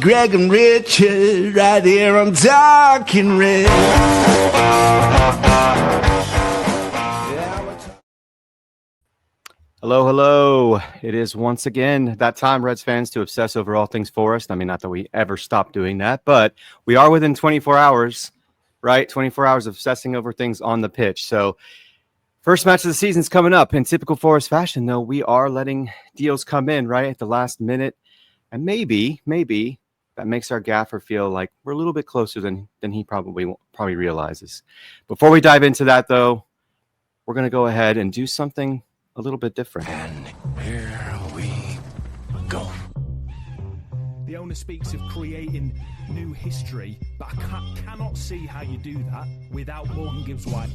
Greg and Richard right here on Talking Red. Hello, hello. It is once again that time, Reds fans, to obsess over all things Forest. I mean, not that we ever stop doing that, but we are within 24 hours, right? 24 hours of obsessing over things on the pitch. So first match of the season's coming up. In typical Forest fashion, though, we are letting deals come in right at the last minute. And maybe that makes our gaffer feel like we're a little bit closer than he probably realizes. Before we dive into that, though, we're going to go ahead and do something a little bit different. And here we go. The owner speaks of creating new history, but I cannot see how you do that without Morgan Gibbs White.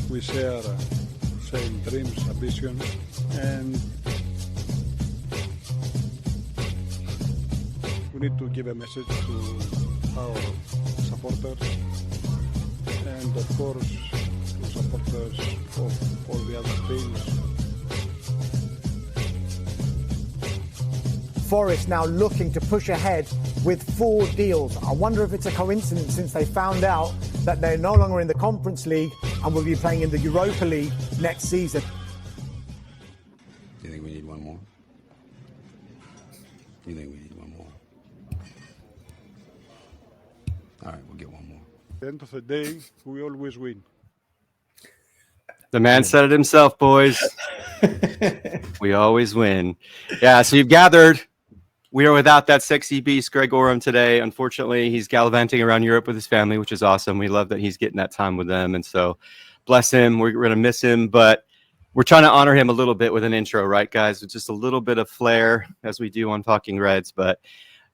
We share same dreams, ambitions, and we need to give a message to our supporters and of course to supporters of all the other teams. Forest now looking to push ahead with 4 deals. I wonder if it's a coincidence since they found out that they're no longer in the Conference League and will be playing in the Europa League next season. Do you think we need one more? Do you think we need one more? All right, we'll get one more. At the end of the day, we always win. The man said it himself, boys. We always win. Yeah, so you've gathered. We are without that sexy beast, Greg Oram, today. Unfortunately, he's gallivanting around Europe with his family, which is awesome. We love that he's getting that time with them. And so, bless him. We're going to miss him, but we're trying to honor him a little bit with an intro, right, guys? With just a little bit of flair, as we do on Talking Reds. But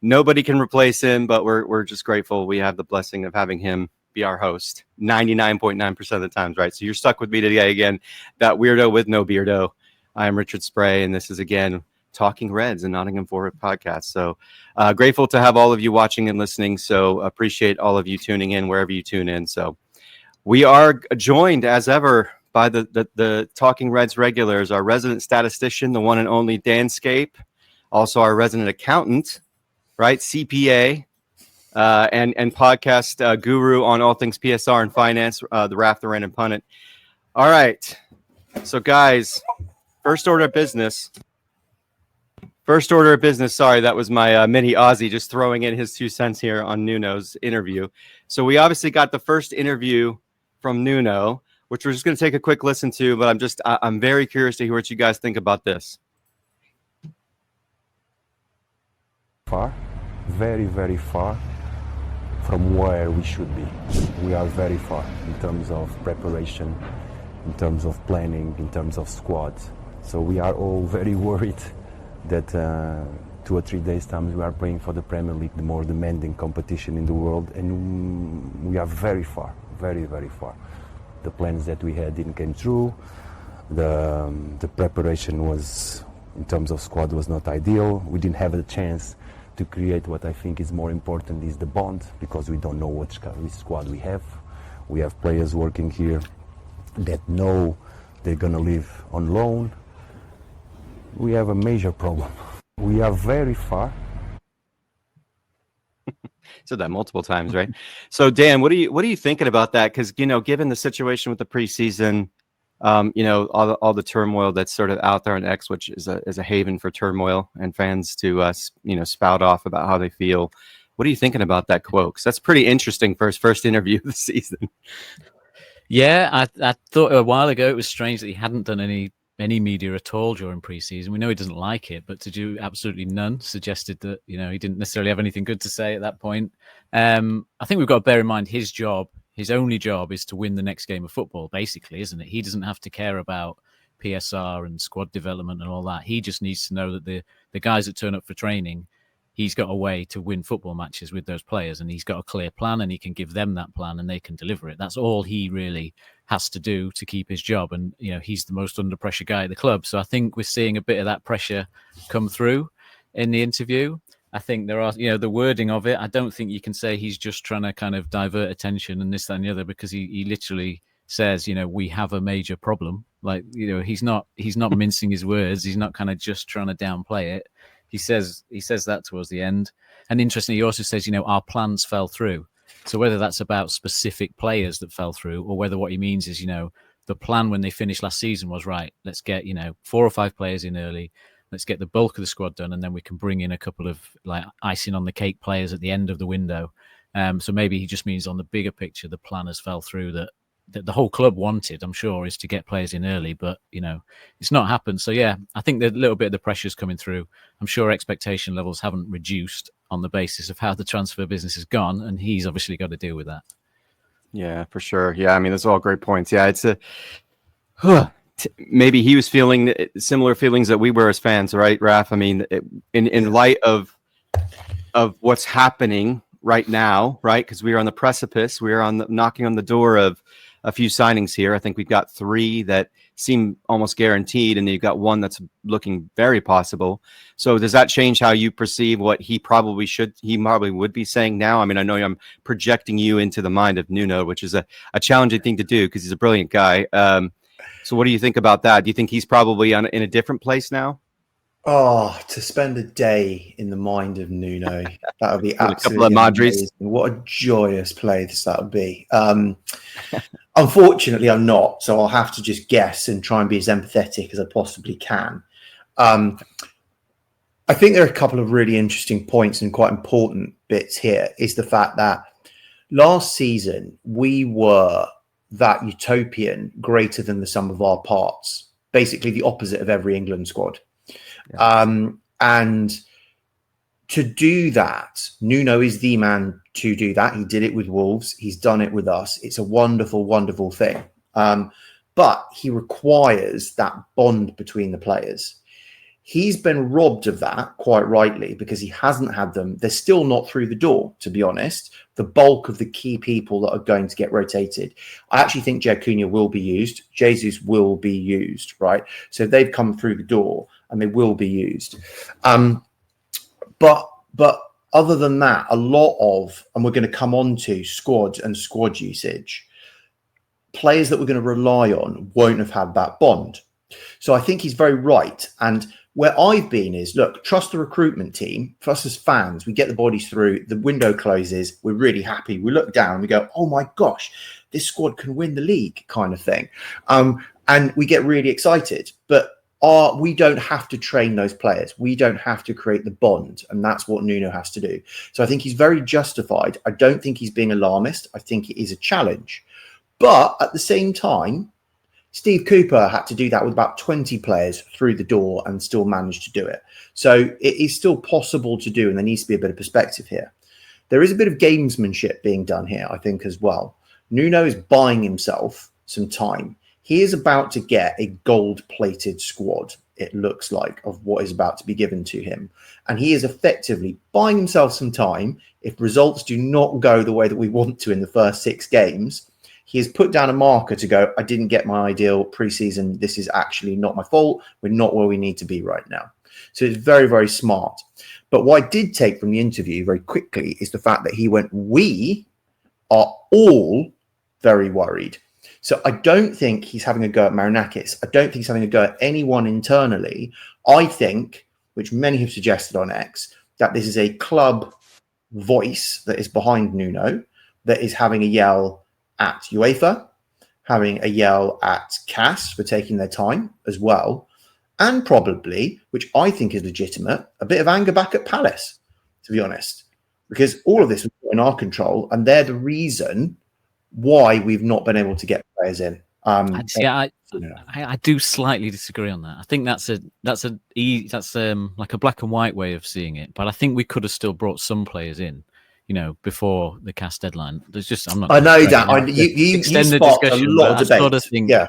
nobody can replace him, but we're just grateful we have the blessing of having him be our host 99.9% of the times, right? So you're stuck with me today again, that weirdo with no beardo. I am Richard Spray, and this is, again, Talking Reds and Nottingham Forward podcast. So grateful to have all of you watching and listening. So appreciate all of you tuning in wherever you tune in. So we are joined as ever by the Talking Reds regulars, our resident statistician, the one and only Danscape, also our resident accountant, right? CPA, and podcast guru on all things PSR and finance, the Raf, the Random Pundit. All right. So guys, first order of business. Sorry, that was my mini Aussie just throwing in his 2 cents here on Nuno's interview. So we obviously got the first interview from Nuno, which we're just going to take a quick listen to, but I'm very curious to hear what you guys think about this. Far, very, very far from where we should be. We are very far in terms of preparation, in terms of planning, in terms of squad. So we are all very worried that 2 or 3 days time we are playing for the Premier League, the more demanding competition in the world, and we are very far, very, very far. The plans that we had didn't come true. The preparation was, in terms of squad, was not ideal. We didn't have a chance to create what I think is more important, is the bond, because we don't know which squad we have. We have players working here that know they're gonna live on loan. We have a major problem. We are very far. Said that multiple times, right? So Dan, what are you thinking about that? Because given the situation with the preseason, all the turmoil that's sort of out there on X, which is a haven for turmoil and fans to spout off about how they feel. What are you thinking about that quote? 'Cause that's pretty interesting for his first interview of the season. Yeah, I thought a while ago it was strange that he hadn't done any media at all during preseason. We know he doesn't like it, but to do absolutely none suggested that he didn't necessarily have anything good to say at that point. I think we've got to bear in mind his only job is to win the next game of football, basically, isn't it? He doesn't have to care about PSR and squad development and all that. He just needs to know that the guys that turn up for training, he's got a way to win football matches with those players, and he's got a clear plan, and he can give them that plan and they can deliver it. That's all he really has to do to keep his job. And, he's the most under pressure guy at the club. So I think we're seeing a bit of that pressure come through in the interview. I think there are, the wording of it. I don't think you can say he's just trying to kind of divert attention and this, that, and the other, because he literally says, we have a major problem. Like, he's not mincing his words. He's not kind of just trying to downplay it. He says that towards the end. And interestingly, he also says, our plans fell through. So whether that's about specific players that fell through, or whether what he means is, the plan when they finished last season was, right, let's get, 4 or 5 players in early. Let's get the bulk of the squad done, and then we can bring in a couple of like icing on the cake players at the end of the window. So maybe he just means on the bigger picture, the plan has fell through that the whole club wanted, I'm sure, is to get players in early, but it's not happened. So yeah, I think that a little bit of the pressure's coming through. I'm sure expectation levels haven't reduced on the basis of how the transfer business has gone, and he's obviously got to deal with that. Yeah, for sure. Yeah, I mean, those are all great points. Yeah, it's maybe he was feeling similar feelings that we were as fans, right, Raf? I mean, in light of what's happening right now, right? Because we are on the precipice. We are knocking on the door of a few signings here. I think we've got 3 that seem almost guaranteed, and you've got 1 that's looking very possible. So does that change how you perceive what he probably would be saying now? I mean, I know I'm projecting you into the mind of Nuno, which is a challenging thing to do because he's a brilliant guy. So what do you think about that? Do you think he's probably in a different place now? Oh, to spend a day in the mind of Nuno, that would be absolutely a couple of amazing. What a joyous place that would be. Unfortunately, I'm not, so I'll have to just guess and try and be as empathetic as I possibly can. I think there are a couple of really interesting points and quite important bits here, is the fact that last season we were that utopian greater than the sum of our parts, basically the opposite of every England squad. And to do that, Nuno is the man to do that. He did it with Wolves. He's done it with us. It's a wonderful, wonderful thing. But he requires that bond between the players. He's been robbed of that, quite rightly, because he hasn't had them. They're still not through the door, to be honest. The bulk of the key people that are going to get rotated. I actually think Jed Cunha will be used. Jesus will be used, right? So they've come through the door and they will be used. But other than that, a lot of, and we're going to come on to squad and squad usage, players that we're going to rely on won't have had that bond. So I think he's very right. And where I've been is, look, trust the recruitment team. For us as fans, we get the bodies through, the window closes, we're really happy. We look down and we go, oh my gosh, this squad can win the league, kind of thing. And we get really excited. But we don't have to train those players. We don't have to create the bond. And that's what Nuno has to do. So I think he's very justified. I don't think he's being alarmist. I think it is a challenge. But at the same time, Steve Cooper had to do that with about 20 players through the door and still managed to do it. So it is still possible to do, and there needs to be a bit of perspective here. There is a bit of gamesmanship being done here, I think, as well. Nuno is buying himself some time. He is about to get a gold-plated squad, it looks like, of what is about to be given to him. And he is effectively buying himself some time. If results do not go the way that we want to in the first 6 games, he has put down a marker to go, I didn't get my ideal preseason. This is actually not my fault. We're not where we need to be right now. So it's very, very smart. But what I did take from the interview very quickly is the fact that he went, we are all very worried. So I don't think he's having a go at Marinakis. I don't think he's having a go at anyone internally. I think, which many have suggested on X, that this is a club voice that is behind Nuno, that is having a yell at UEFA, having a yell at CAS for taking their time as well, and probably, which I think is legitimate, a bit of anger back at Palace, to be honest, because all of this was in our control, and they're the reason why we've not been able to get players in. I do slightly disagree on that. I think that's like a black and white way of seeing it, but I think we could have still brought some players in, before the CAS deadline. There's just, I'm not. I know that you sparked a lot of debate. Sort of think, yeah.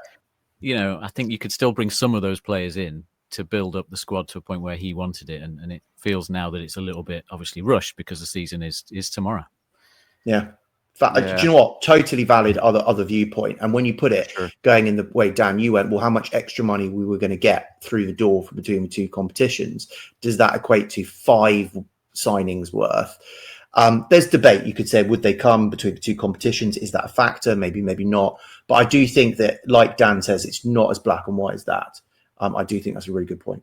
I think you could still bring some of those players in to build up the squad to a point where he wanted it, and it feels now that it's a little bit obviously rushed because the season is tomorrow. Yeah. Do you know what? Totally valid other viewpoint. And when you put it going in the way, Dan, you went, well, how much extra money we were going to get through the door from between the 2 competitions? Does that equate to 5 signings worth? There's debate. You could say, would they come between the 2 competitions? Is that a factor? Maybe, maybe not. But I do think that, like Dan says, it's not as black and white as that. I do think that's a really good point.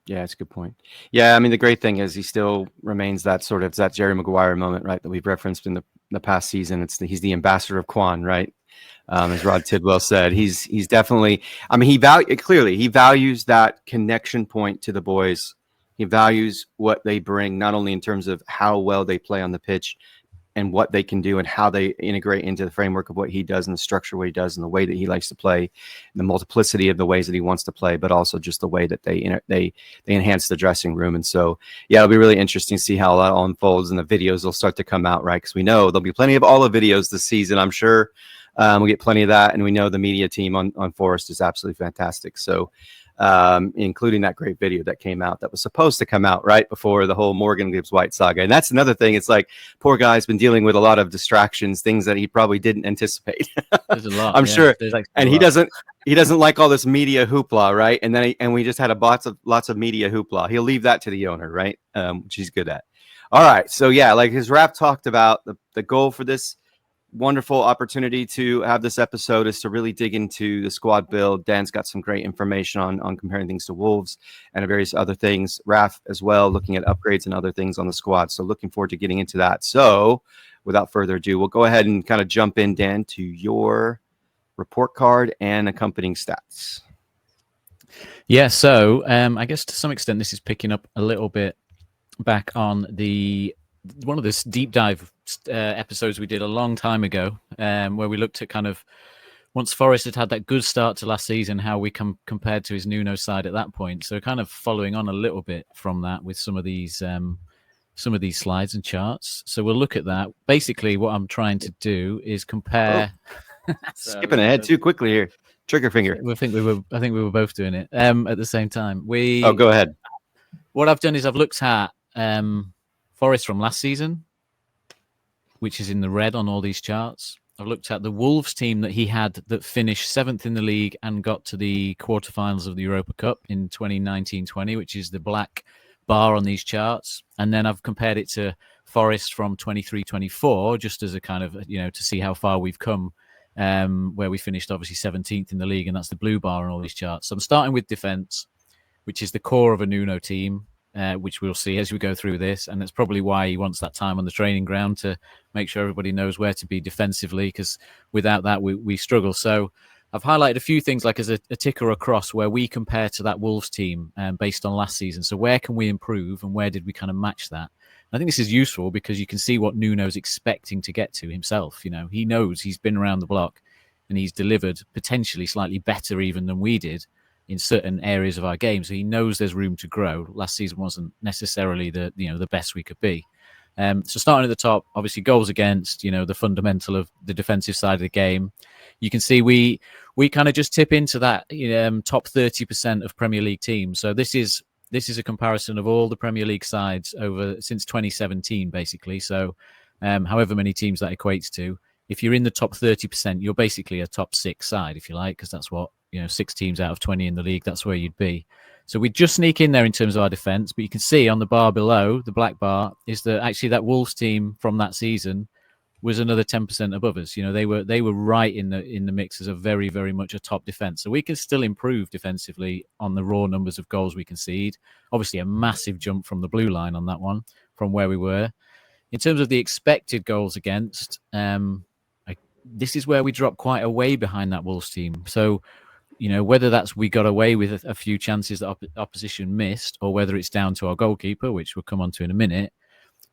Yeah, it's a good point. Yeah, I mean, the great thing is he still remains that sort of that Jerry Maguire moment, right, that we've referenced in the past season. He's the ambassador of Quan, right? As Rod Tidwell said, he's definitely. I mean, he values that connection point to the boys. He values what they bring, not only in terms of how well they play on the pitch and what they can do and how they integrate into the framework of what he does and the structure what he does and the way that he likes to play and the multiplicity of the ways that he wants to play, but also just the way that they enhance the dressing room. And so, yeah, it'll be really interesting to see how that all unfolds and the videos will start to come out, right? Because we know there'll be plenty of all the videos this season, I'm sure. We'll get plenty of that. And we know the media team on Forest is absolutely fantastic. So, including that great video that came out that was supposed to come out right before the whole Morgan Gibbs White saga. And that's another thing. It's like, poor guy's been dealing with a lot of distractions, things that he probably didn't anticipate. There's a lot. I'm sure. And he doesn't. doesn't like all this media hoopla, right? And then we just had lots of media hoopla. He'll leave that to the owner, right? Which he's good at. All right. So yeah, like his Raf talked about, the goal for this wonderful opportunity to have this episode is to really dig into the squad build. Dan's got some great information on comparing things to Wolves and various other things. Raf as well, looking at upgrades and other things on the squad. So looking forward to getting into that. So without further ado, we'll go ahead and kind of jump in, Dan, to your report card and accompanying stats. Yeah, so I guess to some extent this is picking up a little bit back on one of the deep dive episodes we did a long time ago, where we looked at kind of once Forest had that good start to last season, how we compared to his Nuno side at that point. So kind of following on a little bit from that with some of these slides and charts. So we'll look at that. Basically, what I'm trying to do is compare. Skipping ahead too quickly here. Trigger finger. I think we were both doing it at the same time. Go ahead. What I've done is I've looked at Forest from last season, which is in the red on all these charts. I've looked at the Wolves team that he had that finished 7th in the league and got to the quarterfinals of the Europa Cup in 2019-20, which is the black bar on these charts. And then I've compared it to Forest from 23-24, just as a kind of, to see how far we've come, where we finished obviously 17th in the league, and that's the blue bar on all these charts. So I'm starting with defence, which is the core of a Nuno team. Which we'll see as we go through this. And that's probably why he wants that time on the training ground to make sure everybody knows where to be defensively, because without that, we struggle. So I've highlighted a few things like as a ticker across where we compare to that Wolves team based on last season. So where can we improve and where did we kind of match that? I think this is useful because you can see what Nuno's expecting to get to himself. He knows he's been around the block and he's delivered potentially slightly better even than we did in certain areas of our game. So he knows there's room to grow. Last season wasn't necessarily the best we could be. So starting at the top, obviously goals against, the fundamental of the defensive side of the game. You can see we kind of just tip into that top 30% of Premier League teams. So this is a comparison of all the Premier League sides since 2017, basically. So however many teams that equates to, if you're in the top 30%, you're basically a top 6 side, if you like, because that's what 6 teams out of 20 in the league, that's where you'd be. So we just sneak in there in terms of our defence, but you can see on the bar below, the black bar, is that actually that Wolves team from that season was another 10% above us. They were right in the mix as a very, very much a top defence. So we can still improve defensively on the raw numbers of goals we concede. Obviously a massive jump from the blue line on that one, from where we were. In terms of the expected goals against, this is where we drop quite a way behind that Wolves team. So whether that's we got away with a few chances that opposition missed, or whether it's down to our goalkeeper, which we'll come on to in a minute,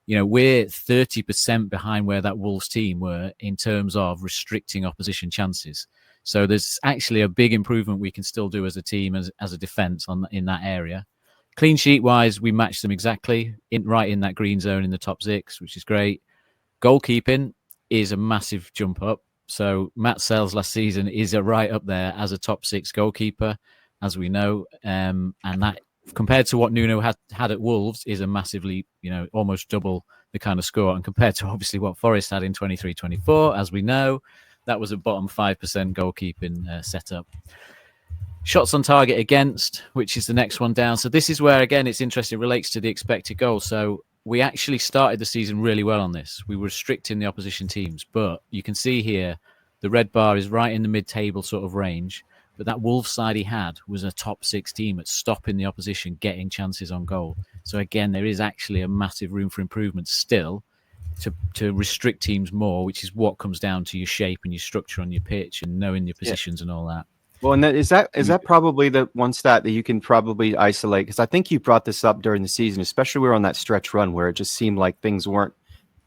we're 30% behind where that Wolves team were in terms of restricting opposition chances. So there's actually a big improvement we can still do as a team, as a defence in that area. Clean sheet wise, we matched them exactly right in that green zone in the top 6, which is great. Goalkeeping is a massive jump up. So Matt Sells last season is right up there as a top 6 goalkeeper, as we know. And that, compared to what Nuno had at Wolves, is a massively, almost double the kind of score. And compared to obviously what Forest had in 23-24, as we know, that was a bottom 5% goalkeeping setup. Shots on target against, which is the next one down. So this is where, again, it's interesting. It relates to the expected goal. So we actually started the season really well on this. We were restricting the opposition teams, but you can see here The red bar is right in the mid-table sort of range. But that Wolves side he had was a top 6 team at stopping the opposition getting chances on goal. So again, there is actually a massive room for improvement still to restrict teams more, which is what comes down to your shape and your structure on your pitch and knowing your positions and all that. Well, and is that probably the one stat that you can probably isolate? Because I think you brought this up during the season, especially we were on that stretch run where it just seemed like things weren't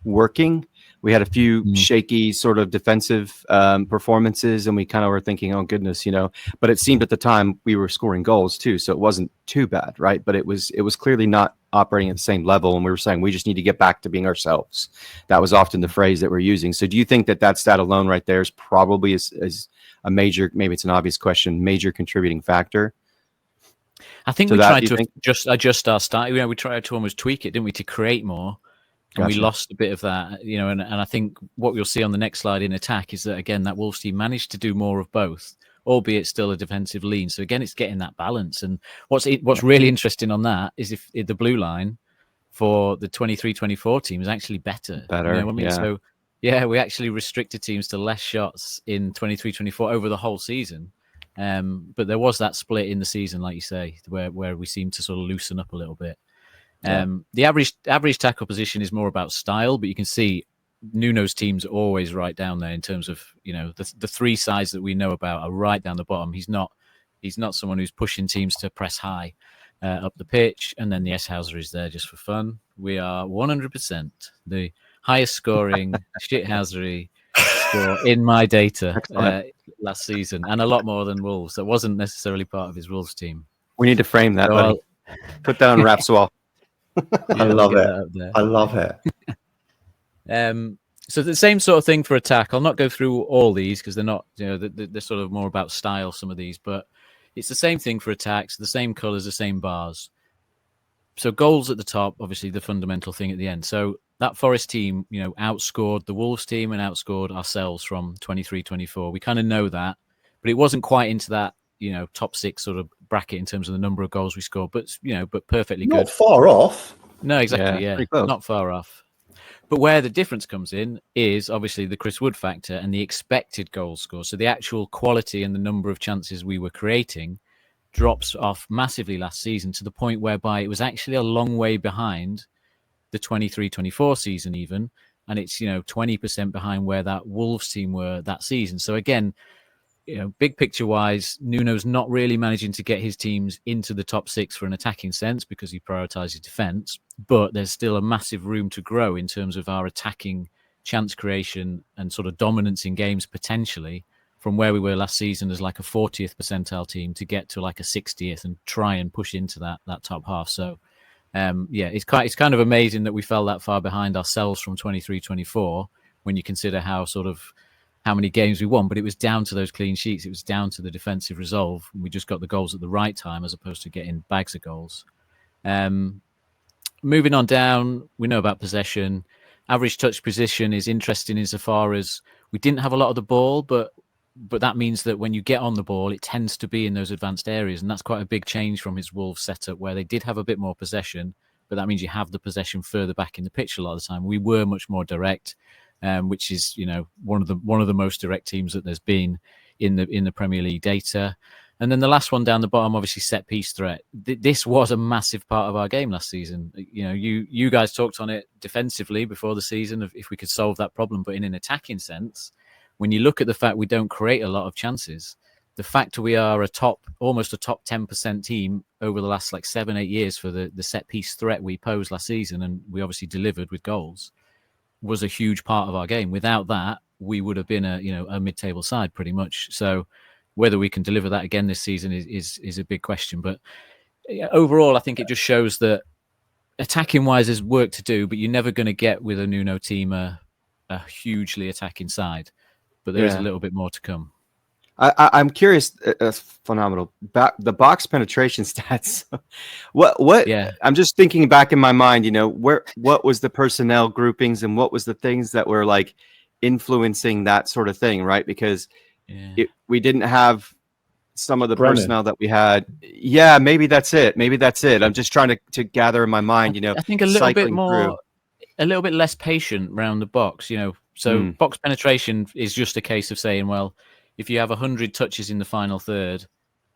working. We had a few shaky sort of defensive performances, and we kind of were thinking, oh goodness, but it seemed at the time we were scoring goals too, so it wasn't too bad, right? But it was clearly not operating at the same level, and we were saying we just need to get back to being ourselves. That was often the phrase that we're using. So do you think that stat alone right there is probably is a major, maybe it's an obvious question, major contributing factor? I think we tried to just adjust our style. We tried to almost tweak it, didn't we, to create more. And we lost a bit of that, and I think what you'll see on the next slide in attack is that, again, that Wolves team managed to do more of both, albeit still a defensive lean. So again, it's getting that balance. And what's really interesting on that is if the blue line for the 23-24 team is actually better. You know what I mean? Yeah. So yeah, we actually restricted teams to less shots in 23-24 over the whole season. But there was that split in the season, like you say, where we seemed to sort of loosen up a little bit. The average tackle position is more about style, but you can see Nuno's team's always right down there in terms of, the 3 sides that we know about are right down the bottom. He's not someone who's pushing teams to press high up the pitch, and then the S-Houser is there just for fun. We are 100% the highest scoring shithousery score in my data last season, and a lot more than Wolves. That wasn't necessarily part of his Wolves team. We need to frame that, buddy. Put that on Raf's wall. I love it. I love it. So the same sort of thing for attack. I'll not go through all these because they're not, they're sort of more about style, some of these, but it's the same thing for attacks, the same colors, the same bars. So goals at the top, obviously the fundamental thing at the end. So that Forest team, outscored the Wolves team and outscored ourselves from 23-24. We kind of know that, but it wasn't quite into that, top 6 sort of bracket in terms of the number of goals we scored, but perfectly good. Not far off. No, exactly. Yeah, not far off. But where the difference comes in is obviously the Chris Wood factor and the expected goal score. So the actual quality and the number of chances we were creating drops off massively last season to the point whereby it was actually a long way behind the 23-24 season even. And it's, 20% behind where that Wolves team were that season. So again, big picture wise, Nuno's not really managing to get his teams into the top 6 for an attacking sense because he prioritizes defense, but there's still a massive room to grow in terms of our attacking chance creation and sort of dominance in games potentially from where we were last season as like a 40th percentile team to get to like a 60th and try and push into that top half. So it's kind of amazing that we fell that far behind ourselves from 23-24 when you consider how many games we won, but it was down to those clean sheets. It was down to the defensive resolve. We just got the goals at the right time as opposed to getting bags of goals. Moving on down, we know about possession. Average touch position is interesting insofar as we didn't have a lot of the ball, but that means that when you get on the ball, it tends to be in those advanced areas. And that's quite a big change from his Wolves setup where they did have a bit more possession, but that means you have the possession further back in the pitch a lot of the time. We were much more direct. Which is, one of the most direct teams that there's been in the Premier League data. And then the last one down the bottom, obviously set piece threat. This was a massive part of our game last season. You guys talked on it defensively before the season of if we could solve that problem, but in an attacking sense, when you look at the fact we don't create a lot of chances, the fact we are almost a top 10% team over the last 7-8 years for the set piece threat we posed last season, and we obviously delivered with goals, was a huge part of our game. Without that, we would have been a mid-table side pretty much. So whether we can deliver that again this season is a big question. But overall, I think it just shows that attacking wise there's work to do, but you're never going to get with a Nuno team a hugely attacking side. But there is a little bit more to come. I'm curious. Phenomenal. The box penetration stats. What? Yeah. I'm just thinking back in my mind. What was the personnel groupings and what was the things that were influencing that sort of thing, right? Because we didn't have some of the personnel that we had. Yeah, maybe that's it. I'm just trying to gather in my mind. I think a little bit more. a little bit less patient round the box, you know. So box penetration is just a case of saying, well, if you have 100 touches in the final third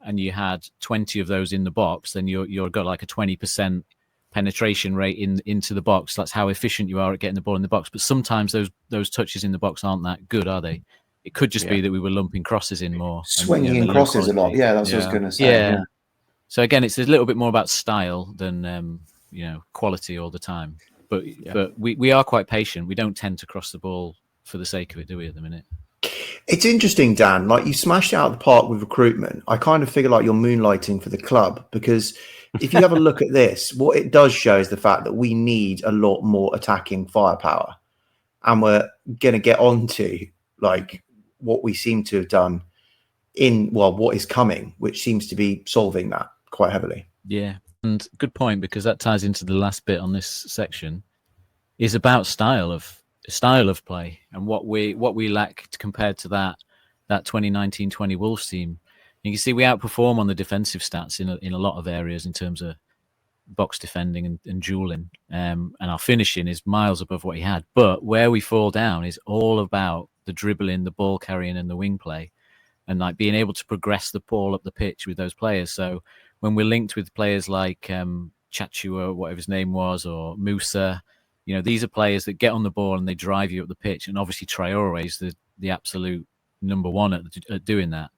and you had 20 of those in the box, then you're got like a 20% penetration rate into the box. That's how efficient you are at getting the ball in the box. But sometimes those touches in the box aren't that good, are they? It could just be that we were lumping crosses in more. Swinging in crosses a lot. Yeah, that's what I was going to say. Yeah. So again, it's a little bit more about style than quality all the time. But we are quite patient. We don't tend to cross the ball for the sake of it, do we, at the minute? It's interesting, Dan. Like, you smashed it out of the park with recruitment. I kind of figure like you're moonlighting for the club, because if you have a look at this, what it does show is the fact that we need a lot more attacking firepower, and we're going to get on to like what we seem to have done in what is coming, which seems to be solving that quite heavily. Yeah, and good point, because that ties into the last bit on this section, is about style of play and what we lacked compared to that 2019-20 Wolves team. You can see we outperform on the defensive stats in a lot of areas in terms of box defending and dueling, and our finishing is miles above what he had. But where we fall down is all about the dribbling, the ball carrying, and the wing play, and like being able to progress the ball up the pitch with those players. So when we're linked with players like Chachua, whatever his name was, or Musa, you know, these are players that get on the ball and they drive you up the pitch. And obviously Traore is the absolute number one at doing that.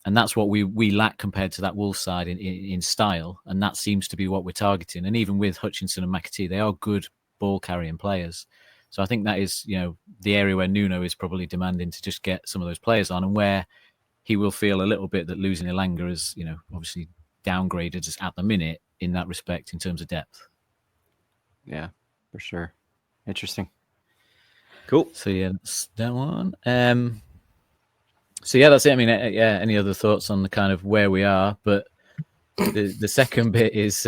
And that's what we lack compared to that Wolves side in style. And that seems to be what we're targeting. And even with Hutchinson and McAtee, they are good ball carrying players. So I think that is, you know, the area where Nuno is probably demanding to just get some of those players on, and where he will feel a little bit that losing Elanga is, you know, obviously downgraded just at the minute in that respect in terms of depth. Yeah, for sure. Interesting. Cool. So yeah, that's that one. So yeah, that's it. I mean, yeah. Any other thoughts on the kind of where we are? But the second bit is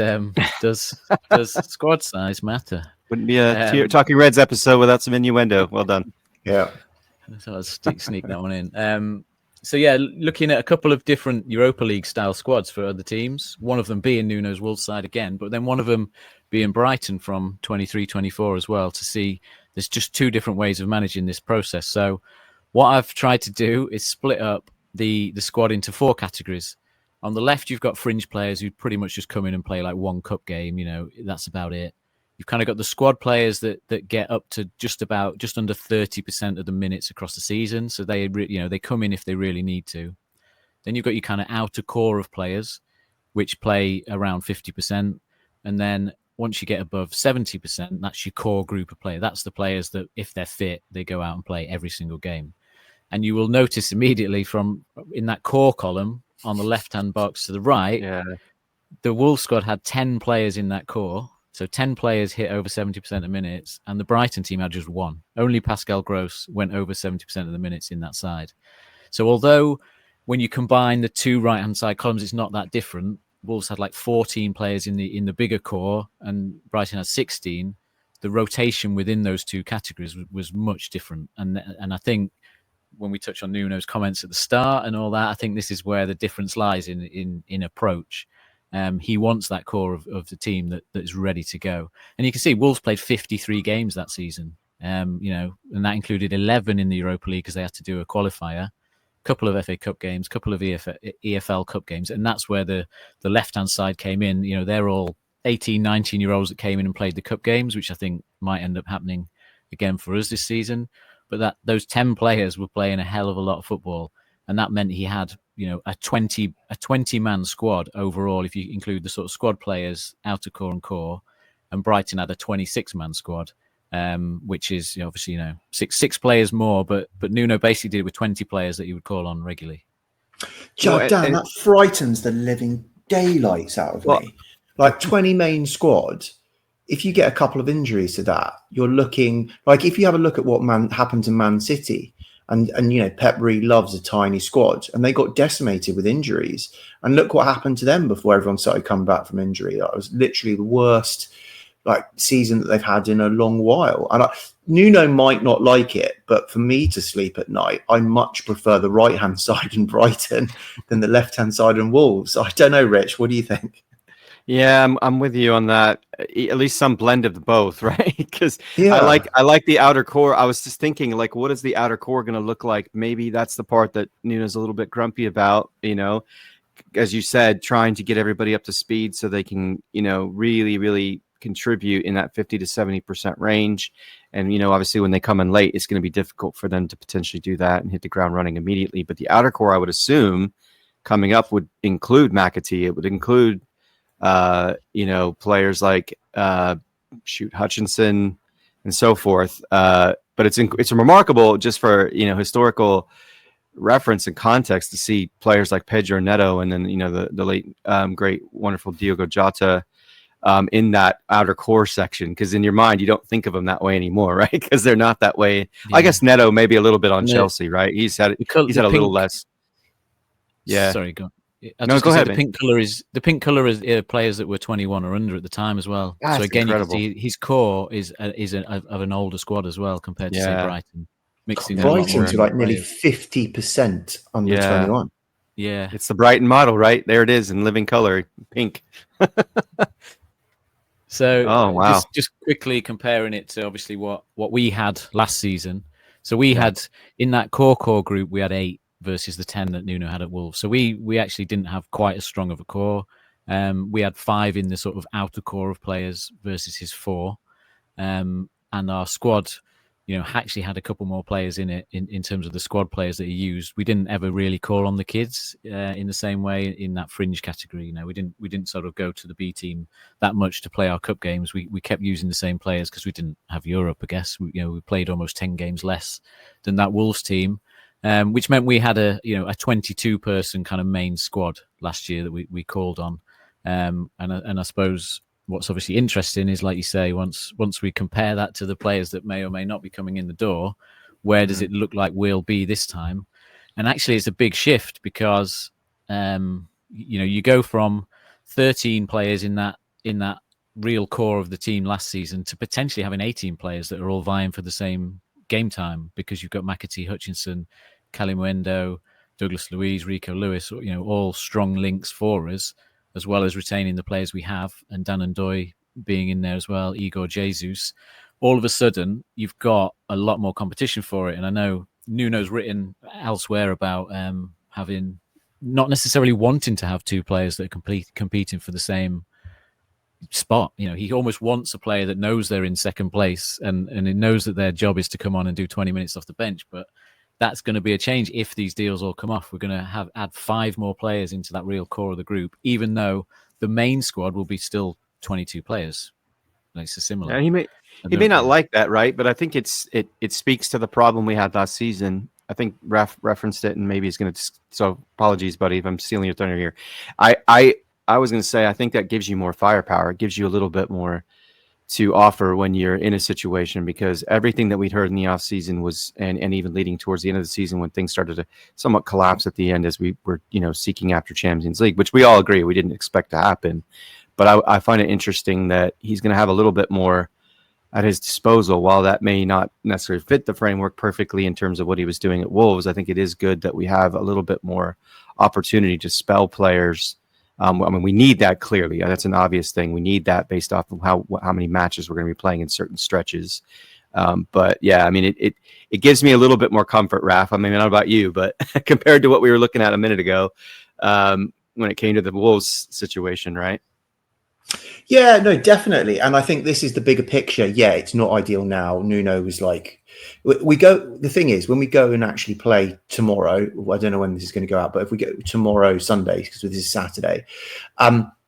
does squad size matter? Wouldn't be a Talking Reds episode without some innuendo. Well done. Yeah. So I'll sneak that one in. So yeah, looking at a couple of different Europa League style squads for other teams. One of them being Nuno's Wolves side again, but then one of them being Brighton from 23-24 as well, to see there's just two different ways of managing this process. So what I've tried to do is split up the squad into four categories. On the left, you've got fringe players who pretty much just come in and play like one cup game. You know, that's about it. You've kind of got the squad players that get up to just under 30% of the minutes across the season. So they come in if they really need to. Then you've got your kind of outer core of players, which play around 50%. And then once you get above 70%, that's your core group of players. That's the players that, if they're fit, they go out and play every single game. And you will notice immediately from in that core column on the left-hand box to the right, the Wolves squad had 10 players in that core. So 10 players hit over 70% of minutes, and the Brighton team had just one. Only Pascal Gross went over 70% of the minutes in that side. So although when you combine the two right-hand side columns, it's not that different. Wolves had like 14 players in the bigger core, and Brighton had 16. The rotation within those two categories was much different. And I think when we touch on Nuno's comments at the start and all that, I think this is where the difference lies in approach. He wants that core of the team that is ready to go. And you can see Wolves played 53 games that season, and that included 11 in the Europa League because they had to do a qualifier, a couple of FA Cup games, a couple of EFL Cup games. And that's where the left-hand side came in. You know, they're all 18, 19-year-olds that came in and played the Cup games, which I think might end up happening again for us this season. But those 10 players were playing a hell of a lot of football. And that meant he had, you know, a 20-man squad overall, if you include the sort of squad players, outer core and core. And Brighton had a 26-man squad, which is obviously six players more. But Nuno basically did it with 20 players that he would call on regularly. Dan, that frightens the living daylights out of me. Like 20 main squad. If you get a couple of injuries to that, you're looking like, if you have a look at what happened to Man City. And Pep really loves a tiny squad, and they got decimated with injuries. And look what happened to them before everyone started coming back from injury. That was literally the worst season that they've had in a long while. And Nuno might not like it, but for me to sleep at night, I much prefer the right-hand side in Brighton than the left-hand side in Wolves. I don't know, Rich. What do you think? Yeah, I'm with you on that. At least some blend of both, right? Because Yeah. I like the outer core. I was just thinking, like, what is the outer core going to look like? Maybe that's the part that Nuno's a little bit grumpy about. As you said, trying to get everybody up to speed so they can, really, really contribute in that 50 to 70% range. And obviously, when they come in late, it's going to be difficult for them to potentially do that and hit the ground running immediately. But the outer core, I would assume, coming up would include McAtee. It would include players like Hutchinson and so forth. But it's remarkable just for historical reference and context to see players like Pedro Neto and then the late great wonderful Diogo Jota in that outer core section, because in your mind you don't think of them that way anymore, right? Because they're not that way. Yeah. I guess Neto maybe a little bit on No. Chelsea, right? He's had a little less. Yeah. Sorry, go on. No, go ahead. The pink color is players that were 21 or under at the time as well. That's so again, incredible. you can see his core is of an older squad as well compared to say Brighton. Mixing in a lot more Brighton to like nearly players. 50% under 21. Yeah, It's the Brighton model, right? There it is in living color, pink. So Oh, wow. just quickly comparing it to obviously what we had last season. So we had in that core group, we had 8 versus the 10 that Nuno had at Wolves. So we actually didn't have quite as strong of a core. We had 5 in the sort of outer core of players versus his 4. And our squad, actually had a couple more players in it in terms of the squad players that he used. We didn't ever really call on the kids in the same way in that fringe category. We didn't sort of go to the B team that much to play our cup games. We kept using the same players because we didn't have Europe, I guess. We played almost 10 games less than that Wolves team. Which meant we had a 22 person kind of main squad last year that we called on, and I suppose what's obviously interesting is, like you say, once we compare that to the players that may or may not be coming in the door, where does it look like we'll be this time? And actually, it's a big shift because you go from 13 players in that real core of the team last season to potentially having 18 players that are all vying for the same game time, because you've got McAtee, Hutchinson, Kalimuendo, Douglas Luiz, Rico Lewis, all strong links for us, as well as retaining the players we have, and Dan and Doy being in there as well, Igor Jesus. All of a sudden, you've got a lot more competition for it. And I know Nuno's written elsewhere about having, not necessarily wanting to have 2 players that are competing for the same spot. He almost wants a player that knows they're in second place and it knows that their job is to come on and do 20 minutes off the bench. But that's going to be a change if these deals all come off. We're going to add 5 more players into that real core of the group, even though the main squad will be still 22 players. It's a similar. Yeah, he may not like that, right? But I think it speaks to the problem we had last season. I think Raf referenced it, and maybe he's going to. So apologies, buddy, if I'm stealing your thunder here. I was going to say I think that gives you more firepower. It gives you a little bit more to offer when you're in a situation, because everything that we'd heard in the off season was, and even leading towards the end of the season when things started to somewhat collapse at the end as we were, seeking after Champions League, which we all agree we didn't expect to happen. But I find it interesting that he's going to have a little bit more at his disposal. While that may not necessarily fit the framework perfectly in terms of what he was doing at Wolves, I think it is good that we have a little bit more opportunity to spell players. We need that clearly. That's an obvious thing. We need that based off of how many matches we're going to be playing in certain stretches. But yeah, it gives me a little bit more comfort, Raf. Not about you, but compared to what we were looking at a minute ago, when it came to the Wolves situation, right? Yeah, no, definitely. And I think this is the bigger picture. Yeah, it's not ideal now. Nuno was like, the thing is, when we go and actually play tomorrow, I don't know when this is going to go out, but if we go tomorrow, Sunday, because this is Saturday,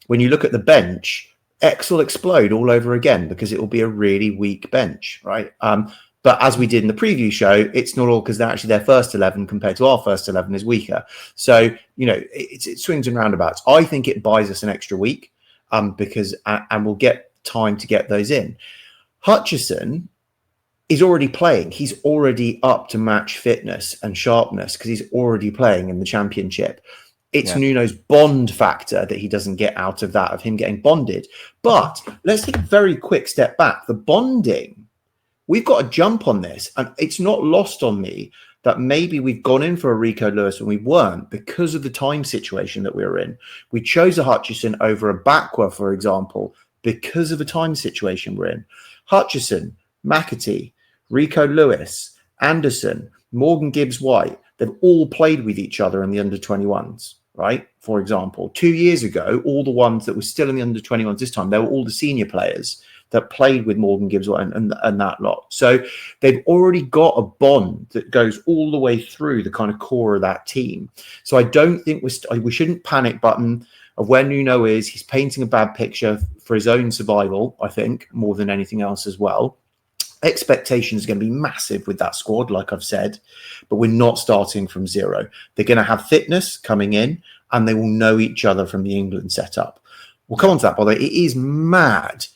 when you look at the bench, X will explode all over again because it will be a really weak bench, right? But as we did in the preview show, it's not all because they're actually their first 11 compared to our first 11 is weaker. So, it swings and roundabouts. I think it buys us an extra week. Because we'll get time to get those in. Hutchison is already playing. He's already up to match fitness and sharpness because he's already playing in the Championship. It's Nuno's bond factor that he doesn't get out of that, of him getting bonded. But let's take a very quick step back. The bonding, we've got to jump on this, and it's not lost on me that maybe we've gone in for a Rico Lewis when we weren't because of the time situation that we were in. We chose a Hutchison over a Bakwa, for example, because of the time situation we're in. Hutchison, McAtee, Rico Lewis, Anderson, Morgan Gibbs-White, they've all played with each other in the under-21s, right? For example, 2 years ago, all the ones that were still in the under-21s this time, they were all the senior players that played with Morgan Gibbs-White and that lot. So they've already got a bond that goes all the way through the kind of core of that team. So I don't think we shouldn't panic button of where Nuno is. He's painting a bad picture for his own survival, I think, more than anything else as well. Expectations are going to be massive with that squad, like I've said, but we're not starting from zero. They're going to have fitness coming in, and they will know each other from the England setup. We'll come on to that, by the way. It is mad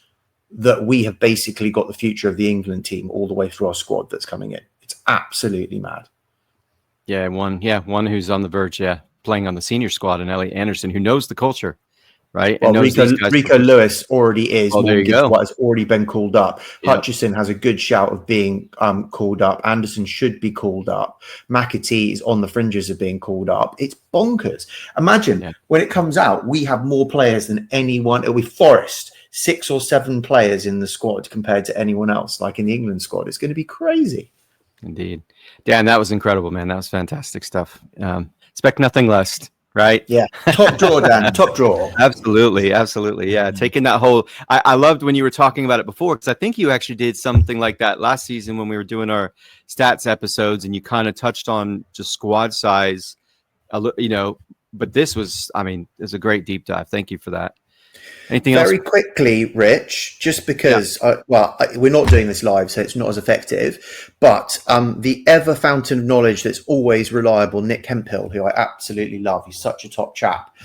that we have basically got the future of the England team all the way through our squad that's coming in. It's absolutely mad. Yeah, one who's on the verge, playing on the senior squad, and Elliot Anderson, who knows the culture, right? Well, and Rico Lewis already is. Oh, there you go. Has already been called up. Yep. Hutchison has a good shout of being called up. Anderson should be called up. McAtee is on the fringes of being called up. It's bonkers. Imagine when it comes out, we have more players than anyone. It'll be Forest, 6 or 7 players in the squad compared to anyone else, like in the England squad. It's going to be crazy. Indeed. Dan, that was incredible, man. That was fantastic stuff. Expect nothing less, right? Yeah. Top draw, Dan. Top draw. Absolutely. Absolutely. Yeah. Taking that whole, I loved when you were talking about it before, because I think you actually did something like that last season when we were doing our stats episodes, and you kind of touched on just squad size, but this was, it's a great deep dive. Thank you for that. Anything else? Very quickly, Rich, just because, we're not doing this live, so it's not as effective, but the ever fountain of knowledge that's always reliable, Nick Hemphill, who I absolutely love. He's such a top chap.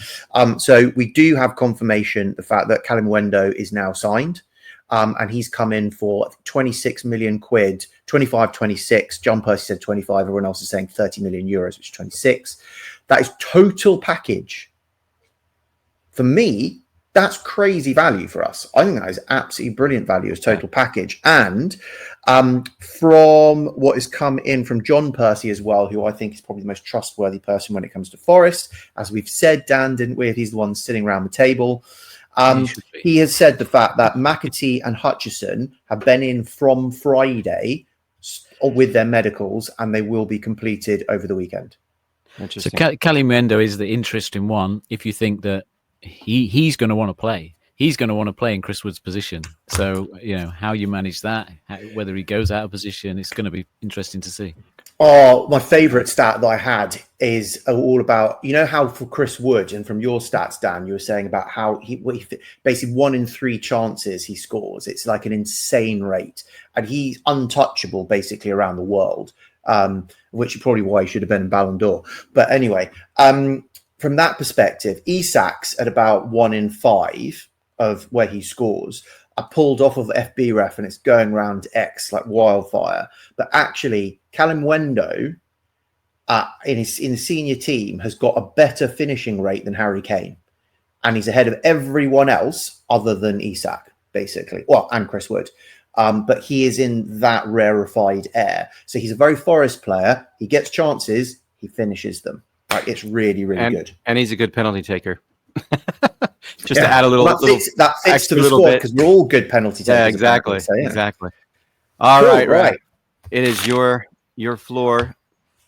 So we do have confirmation, the fact that Callum Wendo is now signed, and he's come in for 26 million quid, 25, 26. John Percy said 25. Everyone else is saying 30 million euros, which is 26. That is total package. For me, that's crazy value for us. I think that is absolutely brilliant value as total package. And from what has come in from John Percy as well, who I think is probably the most trustworthy person when it comes to Forest, as we've said, Dan, didn't we? He's the one sitting around the table. He has said the fact that McAtee and Hutchison have been in from Friday with their medicals, and they will be completed over the weekend. So Calimundo is the interesting one if you think that he's going to want to play. He's going to want to play in Chris Wood's position. So, how you manage that, whether he goes out of position, it's going to be interesting to see. Oh, my favourite stat that I had is all about, how for Chris Wood, and from your stats, Dan, you were saying about how he basically 1 in 3 chances he scores. It's like an insane rate. And he's untouchable basically around the world, which is probably why he should have been in Ballon d'Or. But anyway, from that perspective, Isak's at about 1 in 5 of where he scores. I pulled off of FB Ref, and it's going around X like wildfire. But actually, Callum Wendo in the senior team has got a better finishing rate than Harry Kane. And he's ahead of everyone else other than Isak, basically. Well, and Chris Wood. But he is in that rarefied air. So he's a very Forest player. He gets chances. He finishes them. It's really, really good. And he's a good penalty taker. Just to add a little, that fits to the squad because we're all good penalty takers. Yeah, exactly. So, exactly. All cool, right. It is your floor.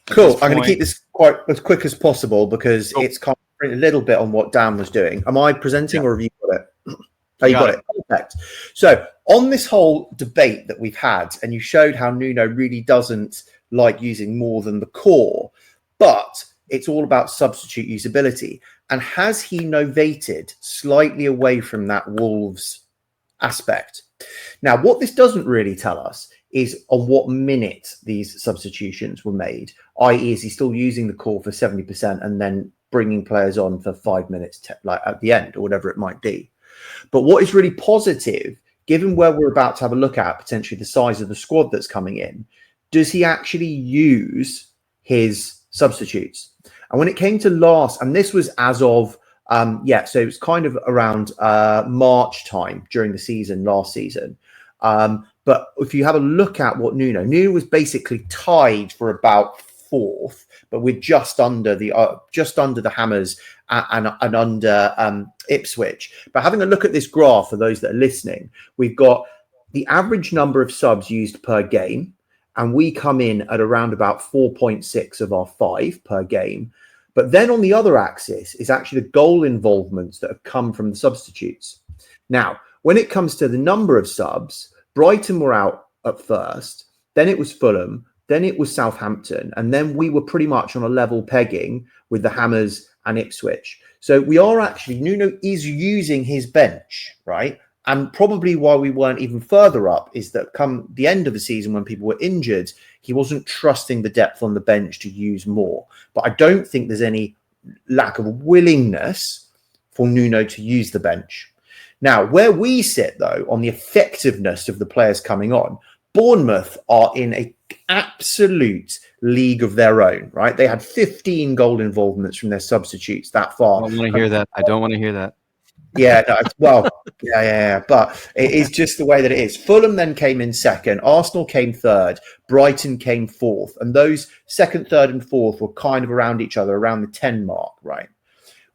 Cool. I'm going to keep this quite as quick as possible because it's kind of a little bit on what Dan was doing. Am I presenting or have you got it? Oh, you got it. Perfect. So on this whole debate that we've had, and you showed how Nuno really doesn't like using more than the core, but it's all about substitute usability. And has he novated slightly away from that Wolves aspect? Now, what this doesn't really tell us is on what minute these substitutions were made, i.e. is he still using the core for 70% and then bringing players on for 5 minutes, like at the end or whatever it might be. But what is really positive, given where we're about to have a look at potentially the size of the squad that's coming in, does he actually use his substitutes? And when it came to last, and this was as of, so it was kind of around March time during the season, last season. But if you have a look at what Nuno was basically tied for about 4th, but we're just under the Hammers and under Ipswich. But having a look at this graph for those that are listening, we've got the average number of subs used per game, and we come in at around about 4.6 of our 5 per game. But then on the other axis is actually the goal involvements that have come from the substitutes. Now, when it comes to the number of subs, Brighton were out at first, then it was Fulham, then it was Southampton, and then we were pretty much on a level pegging with the Hammers and Ipswich. So we are actually, Nuno is using his bench, right? And probably why we weren't even further up is that come the end of the season when people were injured, he wasn't trusting the depth on the bench to use more. But I don't think there's any lack of willingness for Nuno to use the bench. Now, where we sit, though, on the effectiveness of the players coming on, Bournemouth are in an absolute league of their own, right? They had 15 goal involvements from their substitutes that far. I don't want to hear that. I don't want to hear that. Yeah, no, well, yeah. But it is just the way that it is. Fulham then came in second. Arsenal came third. Brighton came fourth. And those second, third, and fourth were kind of around each other, around the 10 mark, right?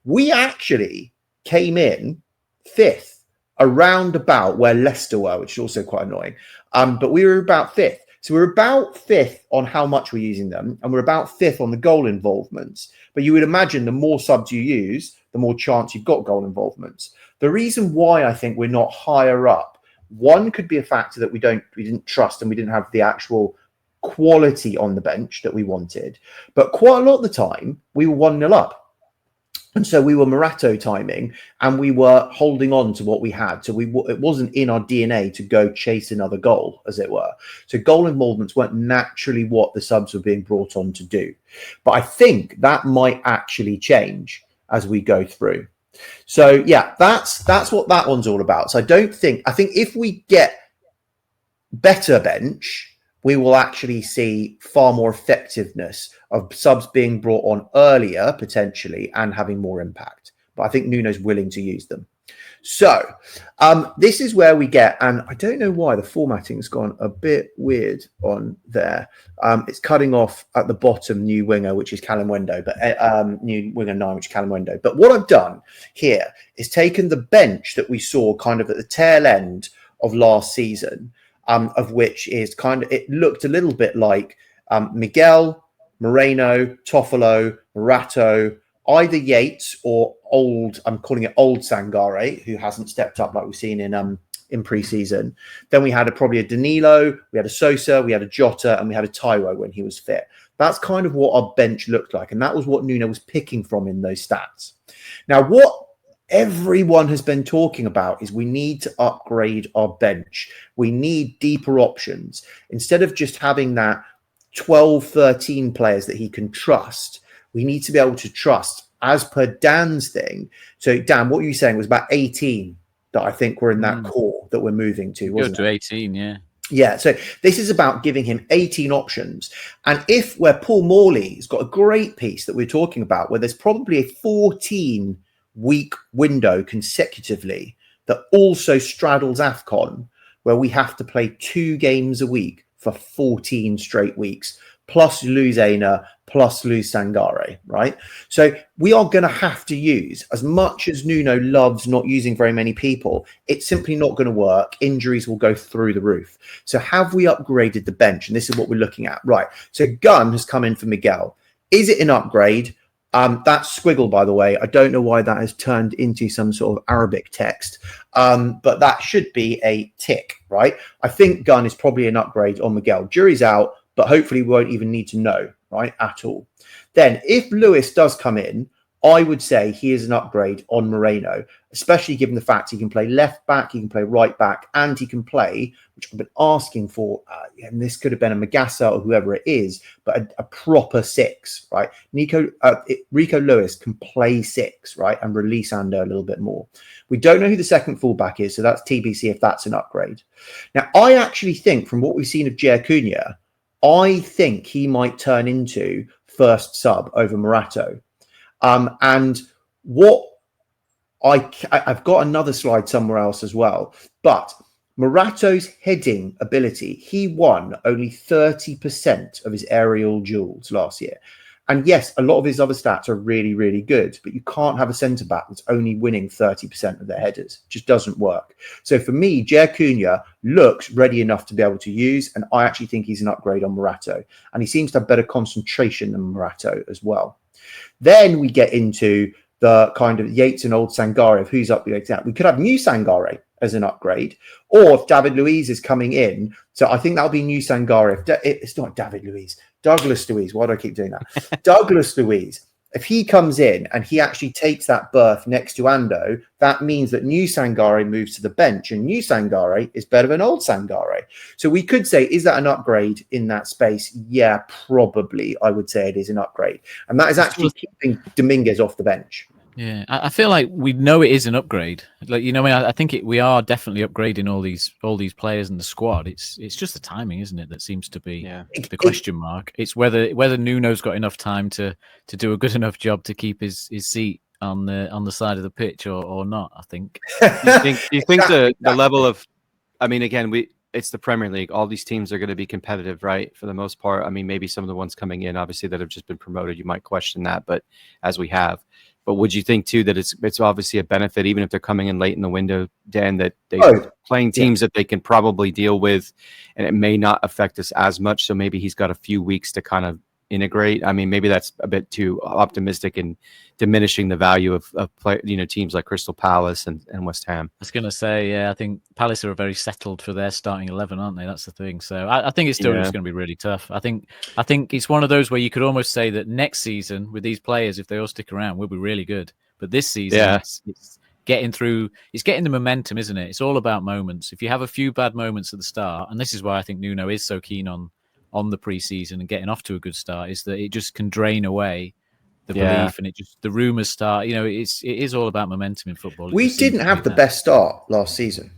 We actually came in fifth, around about where Leicester were, which is also quite annoying. But we were about fifth. So we're about fifth on how much we're using them, and we're about fifth on the goal involvements. But you would imagine the more subs you use, the more chance you've got goal involvements. The reason why I think we're not higher up, one could be a factor that we didn't trust and we didn't have the actual quality on the bench that we wanted. But quite a lot of the time, we were 1-0 up. And so we were Morato timing and we were holding on to what we had. So it wasn't in our DNA to go chase another goal, as it were. So goal involvements weren't naturally what the subs were being brought on to do. But I think that might actually change as we go through. So yeah, that's what that one's all about. So I think if we get better bench, we will actually see far more effectiveness of subs being brought on earlier, potentially, and having more impact. But I think Nuno's willing to use them. So this is where we get, and I don't know why the formatting's gone a bit weird on there. It's cutting off at the bottom new winger, which is Callum Wendo, but new winger 9, which is Callum Wendo. But what I've done here is taken the bench that we saw kind of at the tail end of last season, of which is it looked a little bit like Miguel, Moreno, Toffolo, Morato, either Yates or I'm calling it old Sangare, who hasn't stepped up like we've seen in pre-season. Then we had probably a Danilo, we had a Sosa, we had a Jota, and we had a Taiwo when he was fit. That's kind of what our bench looked like, and that was what Nuno was picking from in those stats. Now, what everyone has been talking about is we need to upgrade our bench. We need deeper options. Instead of just having that 12, 13 players that he can trust, we need to be able to trust as per Dan's thing. So Dan, what you were saying was about 18 that I think were in that core that we're moving to, wasn't Go to 18, yeah. Yeah, so this is about giving him 18 options. And where Paul Morley's got a great piece that we're talking about, where there's probably a 14-week window consecutively that also straddles AFCON, where we have to play 2 games a week for 14 straight weeks, plus lose Aina, plus lose Sangare, right? So we are going to have to use, as much as Nuno loves not using very many people, it's simply not going to work. Injuries will go through the roof. So have we upgraded the bench? And this is what we're looking at. Right. So Gunn has come in for Miguel. Is it an upgrade? That squiggle, by the way, I don't know why that has turned into some sort of Arabic text, but that should be a tick, right? I think Gunn is probably an upgrade on Miguel. Jury's out, but hopefully we won't even need to know, right, at all. Then if Lewis does come in, I would say he is an upgrade on Moreno, especially given the fact he can play left back, he can play right back, and he can play, which I've been asking for, and this could have been a Magassa or whoever it is, but a proper 6, right? Rico Lewis can play 6, right, and release Ando a little bit more. We don't know who the second fullback is, so that's TBC if that's an upgrade. Now, I actually think from what we've seen of Jay Acuna, I think he might turn into first sub over Morato. And what I've got another slide somewhere else as well, but Morato's heading ability, he won only 30% of his aerial duels last year. And yes, a lot of his other stats are really, really good, but you can't have a centre-back that's only winning 30% of their headers. It just doesn't work. So for me, Jay Cunha looks ready enough to be able to use, and I actually think he's an upgrade on Morato. And he seems to have better concentration than Morato as well. Then we get into the kind of Yates and old Sangare of who's up against that. We could have new Sangare as an upgrade, or if David Luiz is coming in. So I think that'll be new Sangare. It's not David Luiz, Douglas Luiz. Why do I keep doing that? Douglas Luiz. If he comes in and he actually takes that berth next to Ando, that means that new Sangare moves to the bench, and new Sangare is better than old Sangare. So we could say, is that an upgrade in that space? Yeah, probably. I would say it is an upgrade. And that is actually keeping Dominguez off the bench. Yeah, I feel like we know it is an upgrade. Like, you know, I think we are definitely upgrading all these players in the squad. It's just the timing, isn't it, that seems to be the question mark. It's whether Nuno's got enough time to do a good enough job to keep his seat on the side of the pitch or not. I think. Do you think the level of, I mean, again, it's the Premier League. All these teams are going to be competitive, right? For the most part. I mean, maybe some of the ones coming in, obviously, that have just been promoted, you might question that, but as we have. But would you think too that it's obviously a benefit, even if they're coming in late in the window, Dan, that they're playing teams that they can probably deal with, and it may not affect us as much. So maybe he's got a few weeks to kind of integrate. I mean, maybe that's a bit too optimistic and diminishing the value of teams like Crystal Palace and West Ham. I was going to say, yeah, I think Palace are very settled for their starting 11, aren't they? That's the thing. So I think it's still just going to be really tough. I think it's one of those where you could almost say that next season with these players, if they all stick around, we'll be really good. But this season, it's getting through. It's getting the momentum, isn't it? It's all about moments. If you have a few bad moments at the start, and this is why I think Nuno is so keen on the preseason and getting off to a good start, is that it just can drain away the belief, and the rumours start. You know, it is all about momentum in football. We didn't have the best start last season.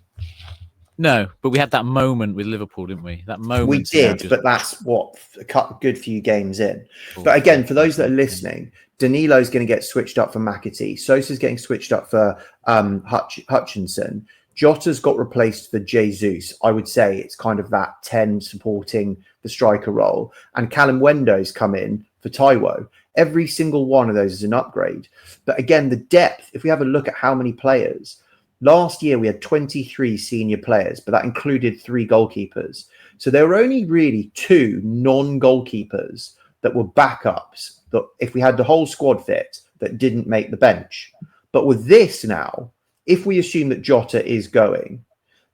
No, but we had that moment with Liverpool, didn't we? That moment. We did, but that's what a good few games in. But again, for those that are listening, Danilo's going to get switched up for McAtee. Sosa's getting switched up for Hutchinson. Jota's got replaced for Jesus. I would say it's kind of that 10 supporting the striker role. And Callum Wendo's come in for Taiwo. Every single one of those is an upgrade. But again, the depth, if we have a look at how many players, last year we had 23 senior players, but that included 3 goalkeepers. So there were only really 2 non-goalkeepers that were backups, that if we had the whole squad fit, that didn't make the bench. But with this now, if we assume that Jota is going,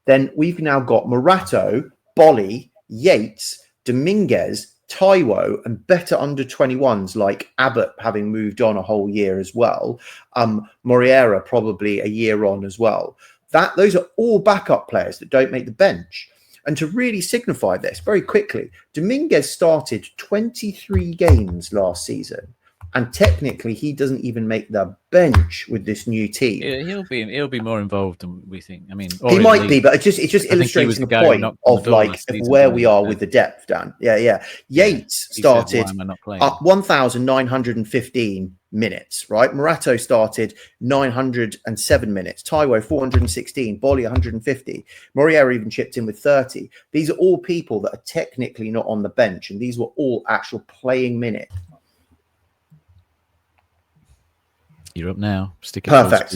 then we've now got Morato, Bolly, Yates, Dominguez, Taiwo, and better under 21s like Abbott having moved on a whole year as well. Moriera probably a year on as well. Those are all backup players that don't make the bench. And to really signify this very quickly, Dominguez started 23 games last season. And technically, he doesn't even make the bench with this new team. He'll be more involved than we think. I mean, he might be, but it just illustrates the point of like where we are with the depth, Dan. Yeah. Yates started 1,915 minutes, right? Morato started 907 minutes. Taiwo 416. Bolly 150. Moriera even chipped in with 30. These are all people that are technically not on the bench, and these were all actual playing minutes. You're up now. Perfect.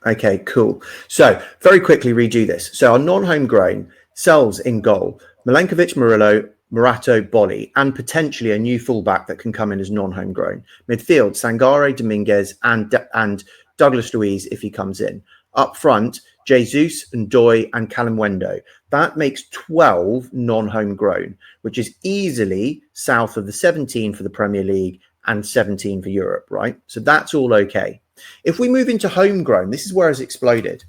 Okay, cool. So very quickly redo this. So our non-homegrown sells in goal Milenkovic, Murillo, Morato, Bolly, and potentially a new fullback that can come in as non-homegrown. Midfield, Sangare, Dominguez, and Douglas Luiz if he comes in. Up front, Jesus, Ndoye, and Callum Wendo. That makes 12 non-homegrown, which is easily south of the 17 for the Premier League and 17 for Europe, right? So that's all okay. If we move into homegrown, this is where it's exploded.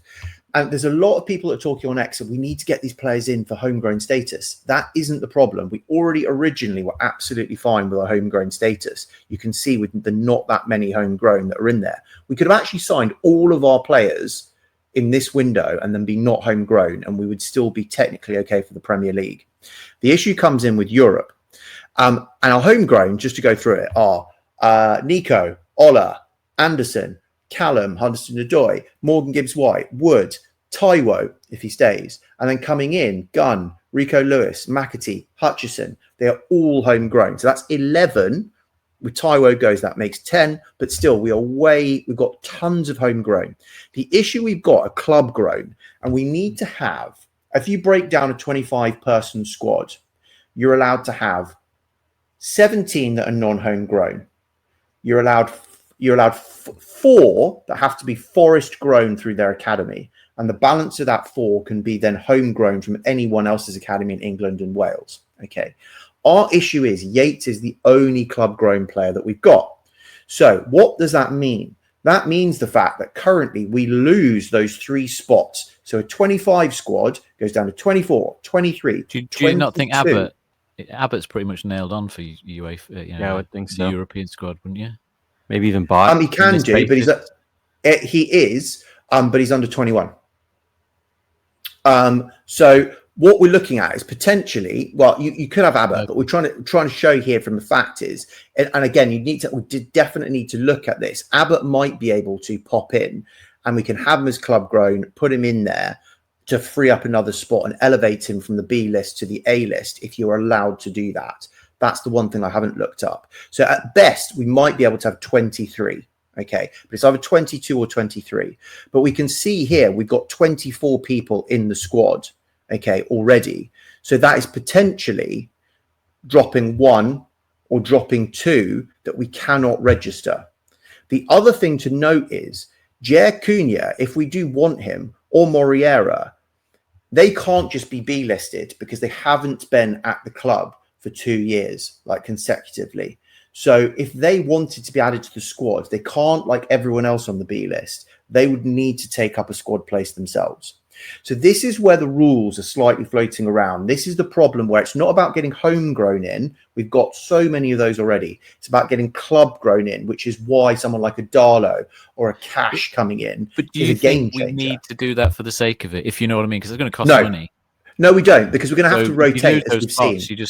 And there's a lot of people that are talking on X that we need to get these players in for homegrown status. That isn't the problem. We already originally were absolutely fine with our homegrown status. You can see with the not that many homegrown that are in there. We could have actually signed all of our players in this window and then be not homegrown, and we would still be technically okay for the Premier League. The issue comes in with Europe. And our homegrown, just to go through it, are Nico, Ola, Anderson, Callum, Huddleston-Odoi, Morgan Gibbs-White, Wood, Taiwo, if he stays. And then coming in, Gunn, Rico Lewis, McAtee, Hutchison, they are all homegrown. So that's 11. With Taiwo goes, that makes 10. But still, we've got tons of homegrown. The issue we've got are club grown. And we need to have, if you break down a 25-person squad, you're allowed to have 17 that are non-homegrown. You're allowed 4 that have to be forest grown through their academy, and the balance of that 4 can be then homegrown from anyone else's academy in England and Wales. Okay, our issue is Yates is the only club grown player that we've got. So what does that mean? That means the fact that currently we lose those 3 spots. So a 25 squad goes down to 24, 23. Do you not think Abbott's pretty much nailed on for UEFA? I would think so. The European squad, wouldn't you? Maybe even bought. He can do, but but he's under 21. So what we're looking at is potentially, well, you could have Abbott, but we're trying to show here from the fact is, and again, we definitely need to look at this. Abbott might be able to pop in, and we can have him as club grown, put him in there to free up another spot and elevate him from the B list to the A list if you're allowed to do that. That's the one thing I haven't looked up. So at best, we might be able to have 23. Okay, but it's either 22 or 23. But we can see here we've got 24 people in the squad. Okay, already. So that is potentially dropping 1 or dropping 2 that we cannot register. The other thing to note is Jair Cunha, if we do want him, or Moriera, they can't just be B listed because they haven't been at the club for 2 years, like consecutively. So if they wanted to be added to the squad, they can't, like everyone else on the B list, they would need to take up a squad place themselves. So this is where the rules are slightly floating around. This is the problem where it's not about getting homegrown in. We've got so many of those already. It's about getting club grown in, which is why someone like a Darlow or a Cash coming in but do is you a game think we changer. need to do that for the sake of it, if you know what I mean? Because it's going to cost No. money. No, we don't, because we're going to have to rotate, as those we've spots, seen.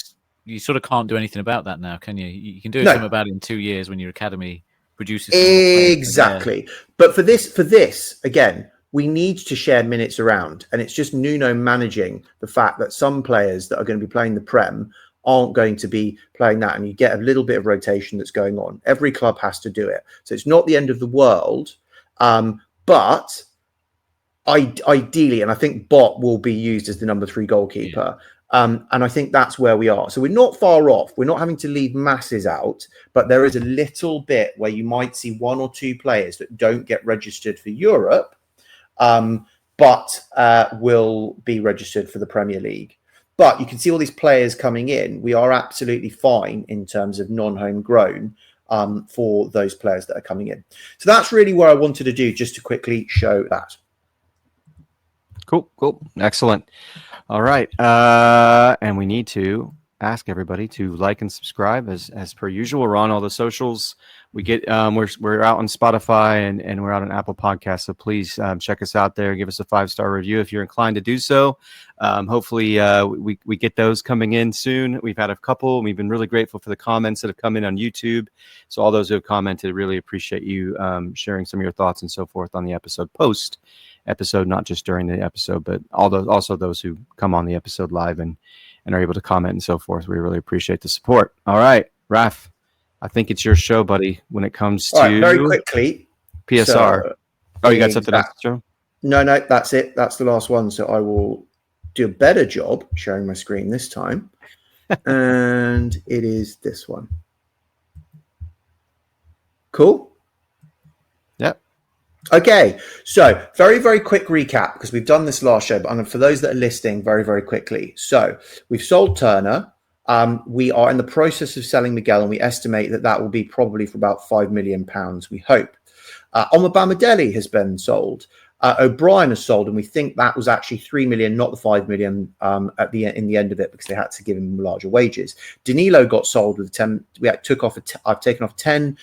You sort of can't do anything about that now, can you? You can do No. something about it in 2 years when your academy produces some more players. Exactly. But for this again, we need to share minutes around, and it's just Nuno managing the fact that some players that are going to be playing the Prem aren't going to be playing that, and you get a little bit of rotation that's going on. Every club has to do it, so it's not the end of the world. But ideally, and I think Bot will be used as the number 3 goalkeeper. And I think that's where we are. So we're not far off. We're not having to leave masses out, but there is a little bit where you might see 1 or 2 players that don't get registered for Europe, but will be registered for the Premier League. But you can see all these players coming in. We are absolutely fine in terms of non-homegrown for those players that are coming in. So that's really what I wanted to do, just to quickly show that. Cool. Excellent. All right. And we need to ask everybody to like and subscribe as per usual. We're on all the socials. We get we're out on Spotify and we're out on Apple Podcasts. So please check us out there. Give us a 5-star review if you're inclined to do so. Hopefully we get those coming in soon. We've had a couple. We've been really grateful for the comments that have come in on YouTube. So all those who have commented, really appreciate you sharing some of your thoughts and so forth on the episode post episode, not just during the episode, but also those who come on the episode live and are able to comment and so forth. We really appreciate the support. All right, Raf, I think it's your show, buddy, when it comes to very quickly PSR. You got something else, Joe? No, that's it. That's the last one. So I will do a better job sharing my screen this time. And it is this one. Cool. Yep. Okay, so very, very quick recap, because we've done this last show, but for those that are listening, very, very quickly. So we've sold Turner. We are in the process of selling Miguel, and we estimate that will be probably for about £5 million, we hope. Omobamidele has been sold. O'Brien has sold, and we think that was actually 3 million, not the 5 million in the end of it, because they had to give him larger wages. Danilo got sold with 10. I've taken off 10%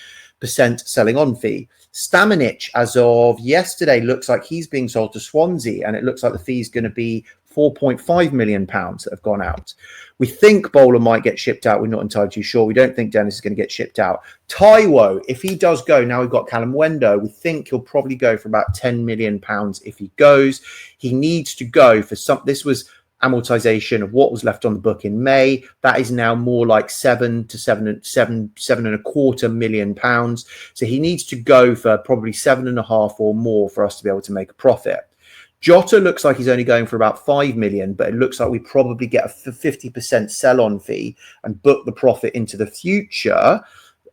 selling on fee. Stamanic, as of yesterday, looks like he's being sold to Swansea, and it looks like the fee is going to be £4.5 million that have gone out. We think Bowler might get shipped out. We're not entirely too sure. We don't think Dennis is going to get shipped out. Taiwo, if he does go, now we've got Callum Wendo, we think he'll probably go for about £10 million if he goes. He needs to go for some. This was amortization of what was left on the book in May. That is now more like £7.25 million. So he needs to go for probably 7.5 or more for us to be able to make a profit. Jota looks like he's only going for about 5 million, but it looks like we probably get a 50% sell-on fee and book the profit into the future.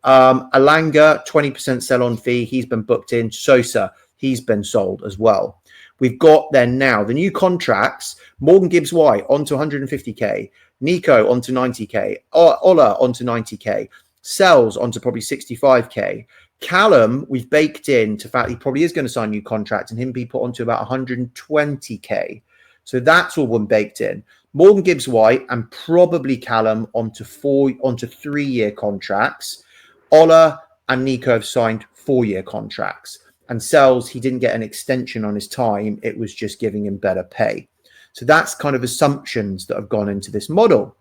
Alanga, 20% sell-on fee. He's been booked in. Sosa, he's been sold as well. We've got then now the new contracts. Morgan Gibbs White onto 150k. Nico onto 90k. Ola onto 90k. Sells onto probably 65k. Callum, we've baked in to fact he probably is going to sign a new contract and him be put onto about 120k. So that's all one baked in. Morgan Gibbs White and probably Callum onto 3-year contracts. Ola and Nico have signed 4-year contracts. And Sells, he didn't get an extension on his time. It was just giving him better pay. So that's kind of assumptions that have gone into this model.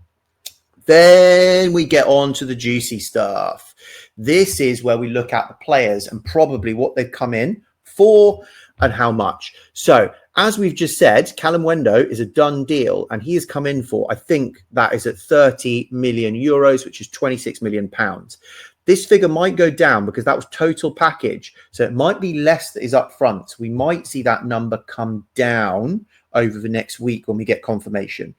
Then we get on to the juicy stuff. This is where we look at the players and probably what they've come in for and how much. So as we've just said, Callum Wendo is a done deal and he has come in for, I think that is at 30 million euros, which is 26 million pounds. This figure might go down because that was total package. So it might be less that is up front. We might see that number come down over the next week when we get confirmation.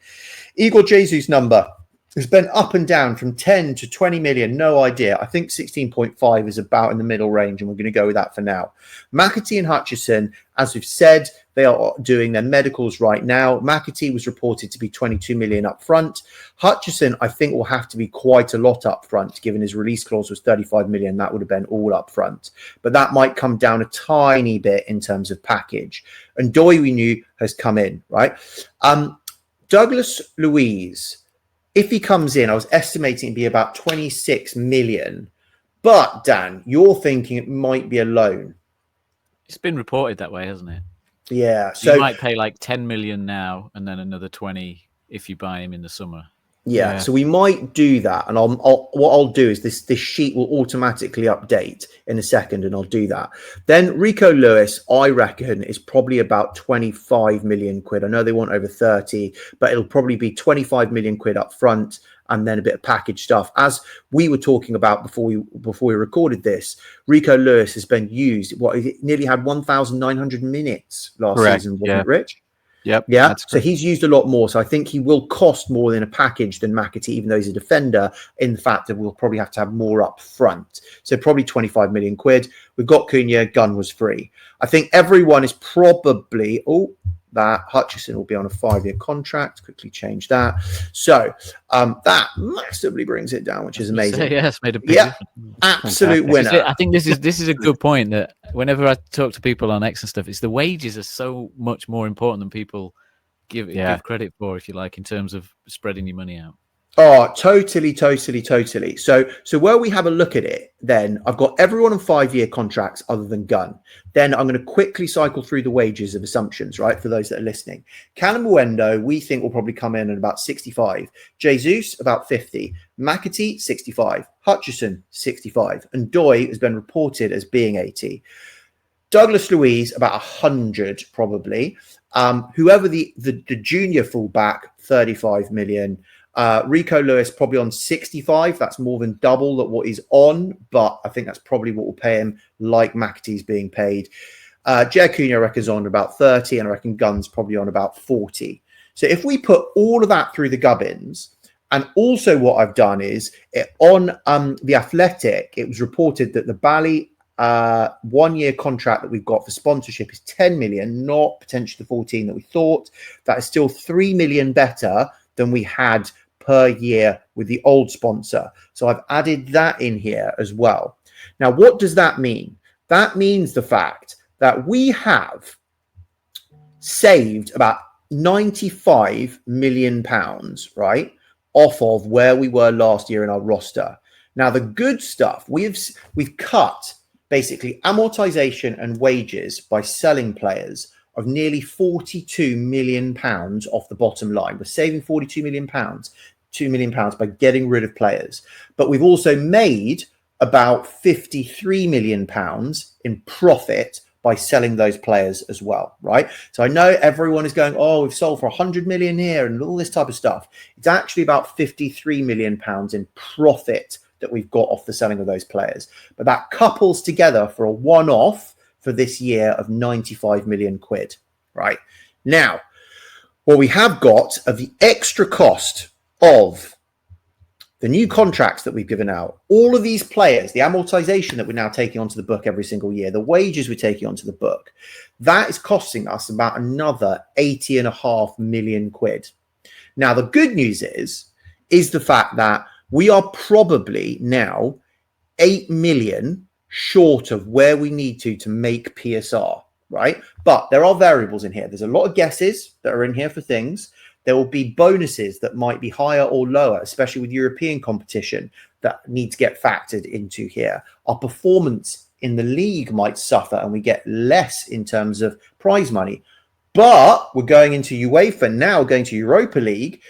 Igor Jesus' number has been up and down from 10 to 20 million. No idea. I think 16.5 is about in the middle range, and we're going to go with that for now. McAtee and Hutchison, as we've said, they are doing their medicals right now. McAtee was reported to be 22 million up front. Hutchison, I think, will have to be quite a lot up front, given his release clause was 35 million. That would have been all up front. But that might come down a tiny bit in terms of package. And Doy, we knew, has come in, right? Douglas Luiz, if he comes in, I was estimating it'd be about 26 million. But, Dan, you're thinking it might be a loan. It's been reported that way, hasn't it? Yeah. So you might pay like 10 million now and then another 20 if you buy him in the summer. Yeah, so we might do that, and what I'll do is this sheet will automatically update in a second, and I'll do that. Then Rico Lewis, I reckon, is probably about 25 million quid. I know they want over 30, but it'll probably be 25 million quid up front, and then a bit of package stuff. As we were talking about before we recorded this, Rico Lewis has been used. He nearly had 1,900 minutes last season, wasn't it, Rich? Yep. Yeah. So he's used a lot more. So I think he will cost more in a package than McAtee, even though he's a defender, in the fact that we'll probably have to have more up front. So probably 25 million quid. We've got Cunha, Gunn was free. I think everyone is probably, that Hutchison will be on a 5-year contract. Quickly change that. So that massively brings it down, which is amazing. Yeah, it's made a big difference. Absolute winner. I think this is a good point that whenever I talk to people on X and stuff, it's the wages are so much more important than people give credit for, if you like, in terms of spreading your money out. Oh, totally. So where we have a look at it, then I've got everyone on 5-year contracts other than Gunn. Then I'm going to quickly cycle through the wages of assumptions, right, for those that are listening. Callum Wendo, we think will probably come in at about 65. Jesus, about 50. McAtee, 65. Hutchison, 65. And Doy has been reported as being 80. Douglas Luiz, about 100 probably. Whoever the junior fullback, 35 million. Rico Lewis probably on 65. That's more than double that what he's on, but I think that's probably what will pay him, like McAtee's being paid. Jay Cunha, I reckon, is on about 30, and I reckon Gunn's probably on about 40. So if we put all of that through the gubbins, and also what I've done is on the Athletic, it was reported that the Bally 1-year contract that we've got for sponsorship is 10 million, not potentially the 14 that we thought. That is still 3 million better than we had per year with the old sponsor. So I've added that in here as well. Now, what does that mean? That means the fact that we have saved about 95 million pounds, right, off of where we were last year in our roster. Now, the good stuff, we've cut basically amortization and wages by selling players of nearly 42 million pounds off the bottom line. We're saving 42 million pounds, £2 million by getting rid of players. But we've also made about 53 million pounds in profit by selling those players as well, right? So I know everyone is going, oh, we've sold for 100 million here and all this type of stuff. It's actually about 53 million pounds in profit that we've got off the selling of those players. But that couples together for a one-off for this year of 95 million quid, right? Now, what we have got are the extra cost of the new contracts that we've given out, all of these players, the amortization that we're now taking onto the book every single year, the wages we're taking onto the book, that is costing us about another 80.5 million quid. Now, the good news is the fact that we are probably now 8 million short of where we need to make PSR, right? But there are variables in here. There's a lot of guesses that are in here for things. There will be bonuses that might be higher or lower, especially with European competition, that need to get factored into here. Our performance in the league might suffer and we get less in terms of prize money. But we're going into UEFA now, going to Europa League.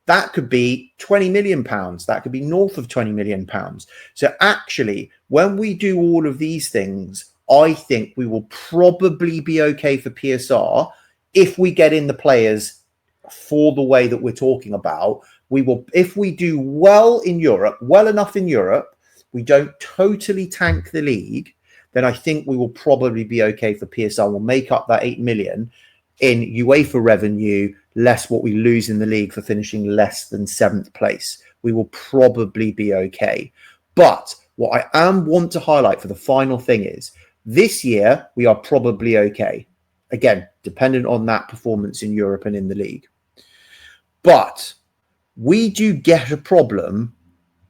That could be 20 million pounds. That could be north of 20 million pounds. So actually, when we do all of these things, I think we will probably be okay for PSR if we get in the players for the way that we're talking about. We will, if we do well in Europe, well enough in Europe, we don't totally tank the league, then I think we will probably be okay for PSR. We'll make up that 8 million in UEFA revenue, less what we lose in the league for finishing less than 7th place. We will probably be okay. But what I want to highlight for the final thing is this year, we are probably okay. Again, dependent on that performance in Europe and in the league. But we do get a problem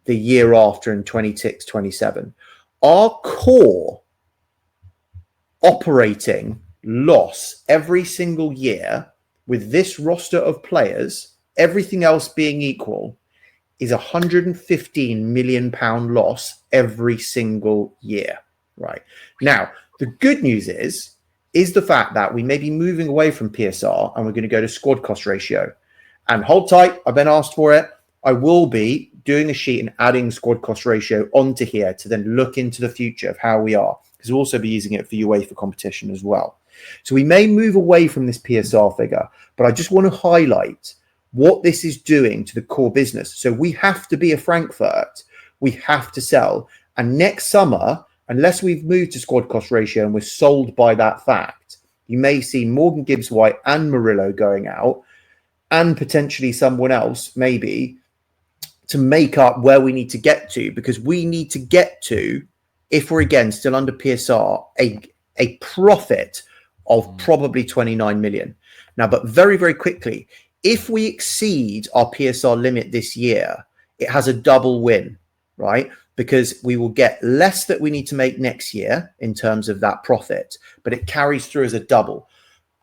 the year after in 26, 27. Our core operating loss every single year with this roster of players, everything else being equal, is £115 million loss every single year, right? Now, the good news is the fact that we may be moving away from PSR and we're going to go to squad cost ratio. And hold tight, I've been asked for it. I will be doing a sheet and adding squad cost ratio onto here to then look into the future of how we are, because we'll also be using it for UEFA competition as well. So we may move away from this PSR figure, but I just want to highlight what this is doing to the core business. So we have to be a Frankfurt. We have to sell. And next summer, unless we've moved to squad cost ratio and we're sold by that fact, you may see Morgan Gibbs-White and Murillo going out, and potentially someone else, maybe, to make up where we need to get to, because we need to get to, if we're again still under PSR, a profit of probably 29 million. Now, but very, very quickly, if we exceed our PSR limit this year, it has a double win, right? Because we will get less that we need to make next year in terms of that profit, but it carries through as a double.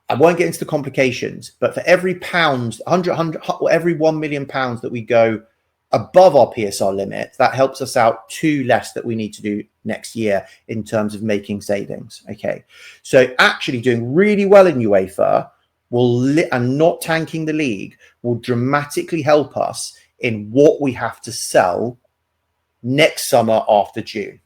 I won't get into the complications, but for every pound, 100, or every £1 million that we go above our PSR limit, that helps us out 2 less that we need to do next year in terms of making savings. Okay. So actually doing really well in UEFA and not tanking the league will dramatically help us in what we have to sell next summer after June.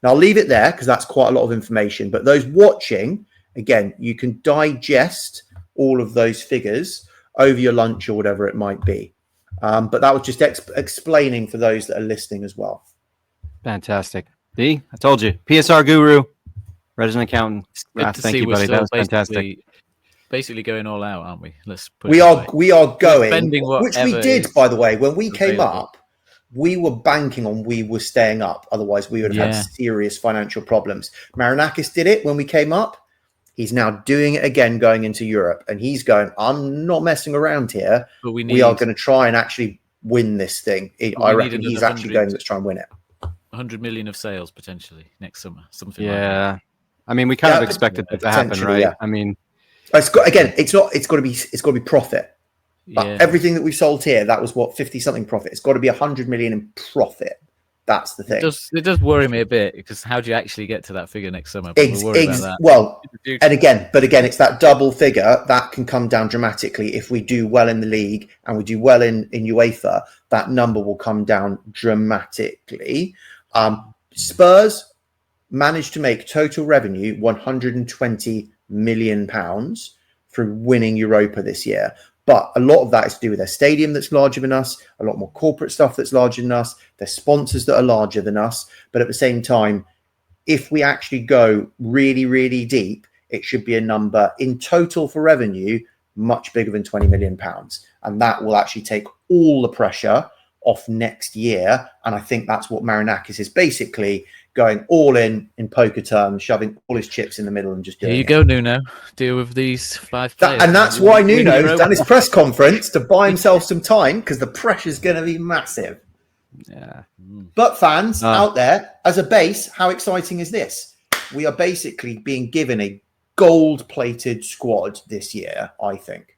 Now I'll leave it there because that's quite a lot of information, but those watching, again, you can digest all of those figures over your lunch or whatever it might be. But that was just explaining for those that are listening as well. Fantastic. See, I told you. PSR guru, resident accountant. Thank you, buddy. That was fantastic. Basically going all out, aren't we? We are going, which we did, by the way. When we came up, we were banking on we were staying up. Otherwise, we would have had serious financial problems. Marinakis did it when we came up. He's now doing it again, going into Europe. And he's going, I'm not messing around here. But we are going to try and actually win this thing. I reckon he's actually going to try and win it. 100 million of sales potentially next summer. Something like that. I mean, we kind of expected that to happen, right? Yeah. I mean, it's got to be profit. But everything that we've sold here, that was what, 50 something profit. It's got to be 100 million in profit. That's the thing. It does worry me a bit, because how do you actually get to that figure next summer? But we'll worry about that. Well, and again, it's that double figure that can come down dramatically. If we do well in the league and we do well in UEFA, that number will come down dramatically. Spurs managed to make total revenue £120 million through winning Europa this year. But a lot of that is to do with their stadium that's larger than us, a lot more corporate stuff that's larger than us, their sponsors that are larger than us. But at the same time, if we actually go really, really deep, it should be a number in total for revenue much bigger than £20 million. And that will actually take all the pressure off next year. And I think that's what Marinakis is basically going all in poker terms, shoving all his chips in the middle and just doing Here you go, Nuno. Deal with these 5 players. And that's why Nuno's done his press conference to buy himself some time, because the pressure's going to be massive. Yeah. But fans out there, as a base, how exciting is this? We are basically being given a gold-plated squad this year, I think.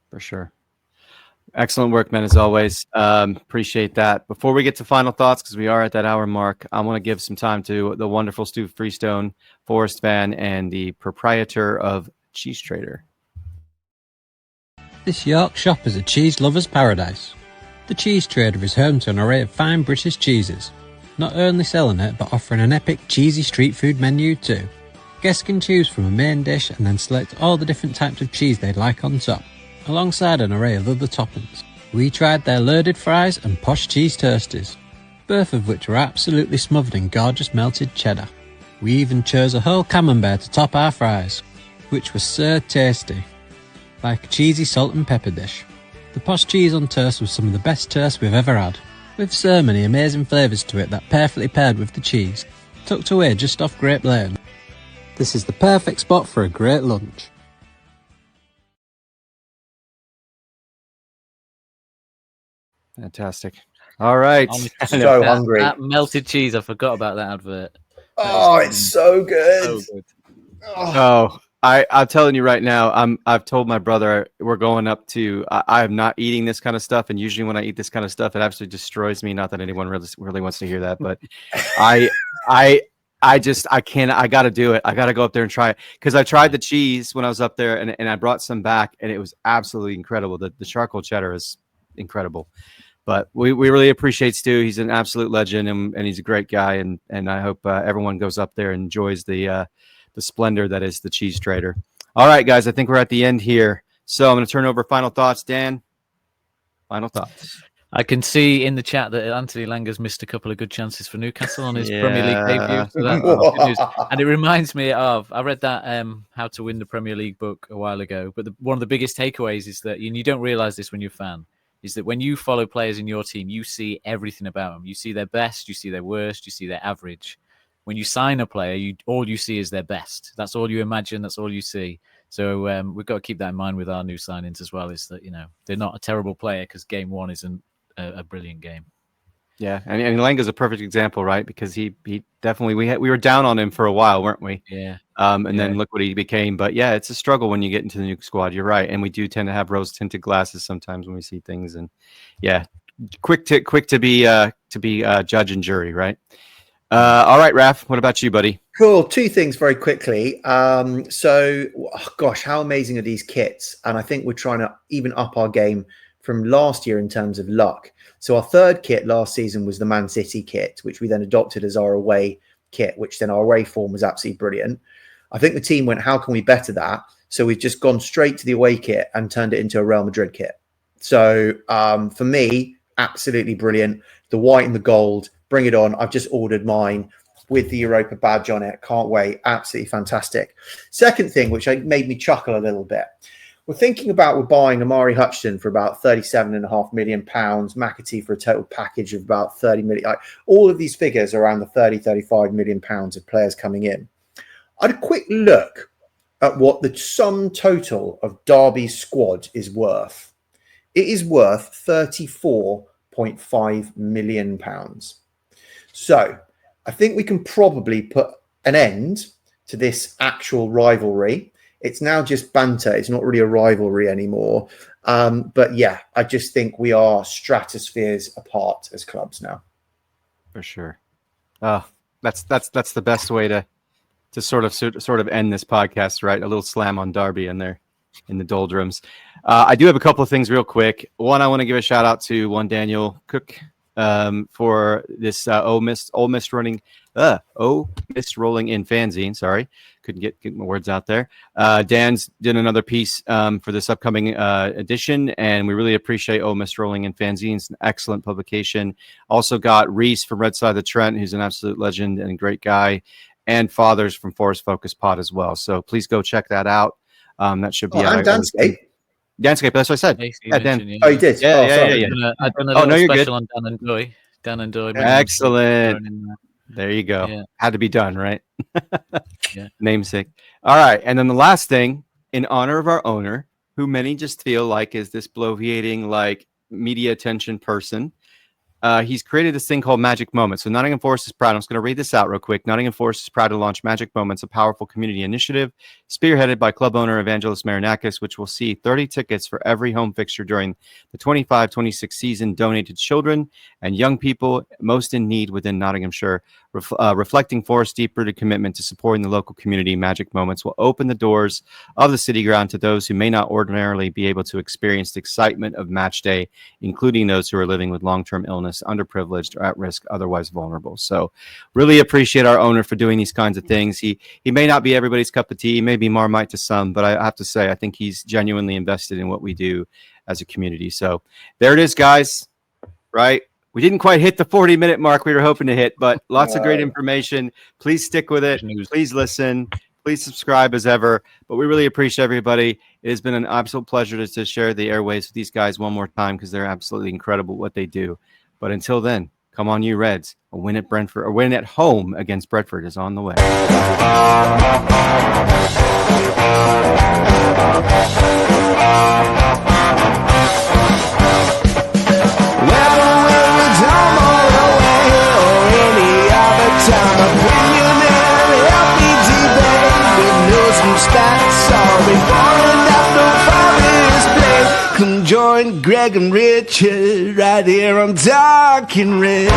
For sure. Excellent work, man, as always. Appreciate that. Before we get to final thoughts, because we are at that hour mark, I want to give some time to the wonderful Stu Freestone, Forest fan, and the proprietor of Cheese Trader. This York shop is a cheese lover's paradise. The Cheese Trader is home to an array of fine British cheeses, not only selling it, but offering an epic cheesy street food menu too. Guests can choose from a main dish and then select all the different types of cheese they'd like on top, alongside an array of other toppings. We tried their loaded fries and posh cheese toasties, both of which were absolutely smothered in gorgeous melted cheddar. We even chose a whole camembert to top our fries, which was so tasty, like a cheesy salt and pepper dish. The posh cheese on toast was some of the best toast we've ever had, with so many amazing flavours to it that perfectly paired with the cheese, tucked away just off Grape Lane. This is the perfect spot for a great lunch. Fantastic. All right. I'm so hungry. That melted cheese, I forgot about that advert. Oh, it's so good. So good. Oh, I'm telling you right now, I've told my brother we're going up to, I'm not eating this kind of stuff. And usually when I eat this kind of stuff, it absolutely destroys me. Not that anyone really wants to hear that, but I can't, I got to do it. I got to go up there and try it. Cause I tried the cheese when I was up there and I brought some back and it was absolutely incredible. The charcoal cheddar is incredible. But we really appreciate Stu. He's an absolute legend and he's a great guy. And I hope everyone goes up there and enjoys the splendor that is the Cheese Trader. All right, guys, I think we're at the end here. So I'm going to turn over final thoughts. Dan, final thoughts. I can see in the chat that Anthony Langer's missed a couple of good chances for Newcastle on his Premier League debut. So that's good news. And it reminds me of, I read that How to Win the Premier League book a while ago, but one of the biggest takeaways is that, and you don't realize this when you're a fan, is that when you follow players in your team, you see everything about them. You see their best, you see their worst, you see their average. When you sign a player, all you see is their best. That's all you imagine. That's all you see. So we've got to keep that in mind with our new signings as well, is that, they're not a terrible player because game one isn't a brilliant game. Yeah, and Langa's a perfect example, right? Because he definitely, we were down on him for a while, weren't we? Yeah. Then look what he became. But yeah, it's a struggle when you get into the new squad. You're right, and we do tend to have rose-tinted glasses sometimes when we see things. And yeah, quick to be judge and jury, right? All right, Raf, what about you, buddy? Cool. Two things very quickly. So, gosh, how amazing are these kits? And I think we're trying to even up our game from last year in terms of luck. So our third kit last season was the Man City kit, which we then adopted as our away kit, which then our away form was absolutely brilliant. I think the team went, how can we better that? So we've just gone straight to the away kit and turned it into a Real Madrid kit. So for me, absolutely brilliant. The white and the gold, bring it on. I've just ordered mine with the Europa badge on it. Can't wait. Absolutely fantastic. Second thing, which made me chuckle a little bit. We're thinking about we're buying Amari Hutchinson for about £37.5 million, McAtee for a total package of about 30 million. All of these figures are around the 35 million pounds of players coming in. I had a quick look at what the sum total of Derby's squad is worth. It is worth £34.5 million. So I think we can probably put an end to this actual rivalry. It's now just banter. It's not really a rivalry anymore. But yeah, I just think we are stratospheres apart as clubs now. For sure. That's the best way to sort of end this podcast, right? A little slam on Derby in there in the doldrums. I do have a couple of things real quick. One, I want to give a shout out to one Daniel Cook for this Ole Miss rolling in fanzine. Sorry, couldn't get my words out there. Dan's did another piece for this upcoming edition, and we really appreciate Ole Miss rolling in fanzines. An excellent publication. Also got Reese from Red Side of the Trent, who's an absolute legend and a great guy, and Fathers from Forest Focus Pod as well. So please go check that out. That should be out. And Danscape. Danscape, that's what I said. Yeah, Dan. Oh, you did? Yeah. I've done a little special on Dan and Doy. Dan and Doy. Excellent. There you go. Yeah. Had to be done, right? Yeah. Namesake. All right. And then the last thing, in honor of our owner, who many just feel like is this bloviating, like media attention person, he's created this thing called Magic Moments. So Nottingham Forest is proud. I'm just going to read this out real quick. Nottingham Forest is proud to launch Magic Moments, a powerful community initiative spearheaded by club owner Evangelos Marinakis, which will see 30 tickets for every home fixture during the 25-26 season donated to children and young people most in need within Nottinghamshire. Reflecting Forest's deep-rooted commitment to supporting the local community, Magic Moments will open the doors of the city ground to those who may not ordinarily be able to experience the excitement of match day, including those who are living with long-term illness, underprivileged, or at risk, otherwise vulnerable. So really appreciate our owner for doing these kinds of things. He may not be everybody's cup of tea, he may be Marmite to some, but I have to say, I think he's genuinely invested in what we do as a community. So there it is, guys, right? We didn't quite hit the 40-minute mark we were hoping to hit, but lots of great information. Please stick with it. Please listen. Please subscribe as ever. But we really appreciate everybody. It has been an absolute pleasure to share the airwaves with these guys one more time because they're absolutely incredible what they do. But until then, come on, you Reds. A win at Brentford, or win at home against Brentford is on the way. Come join Greg and Richard right here on Dark and Red.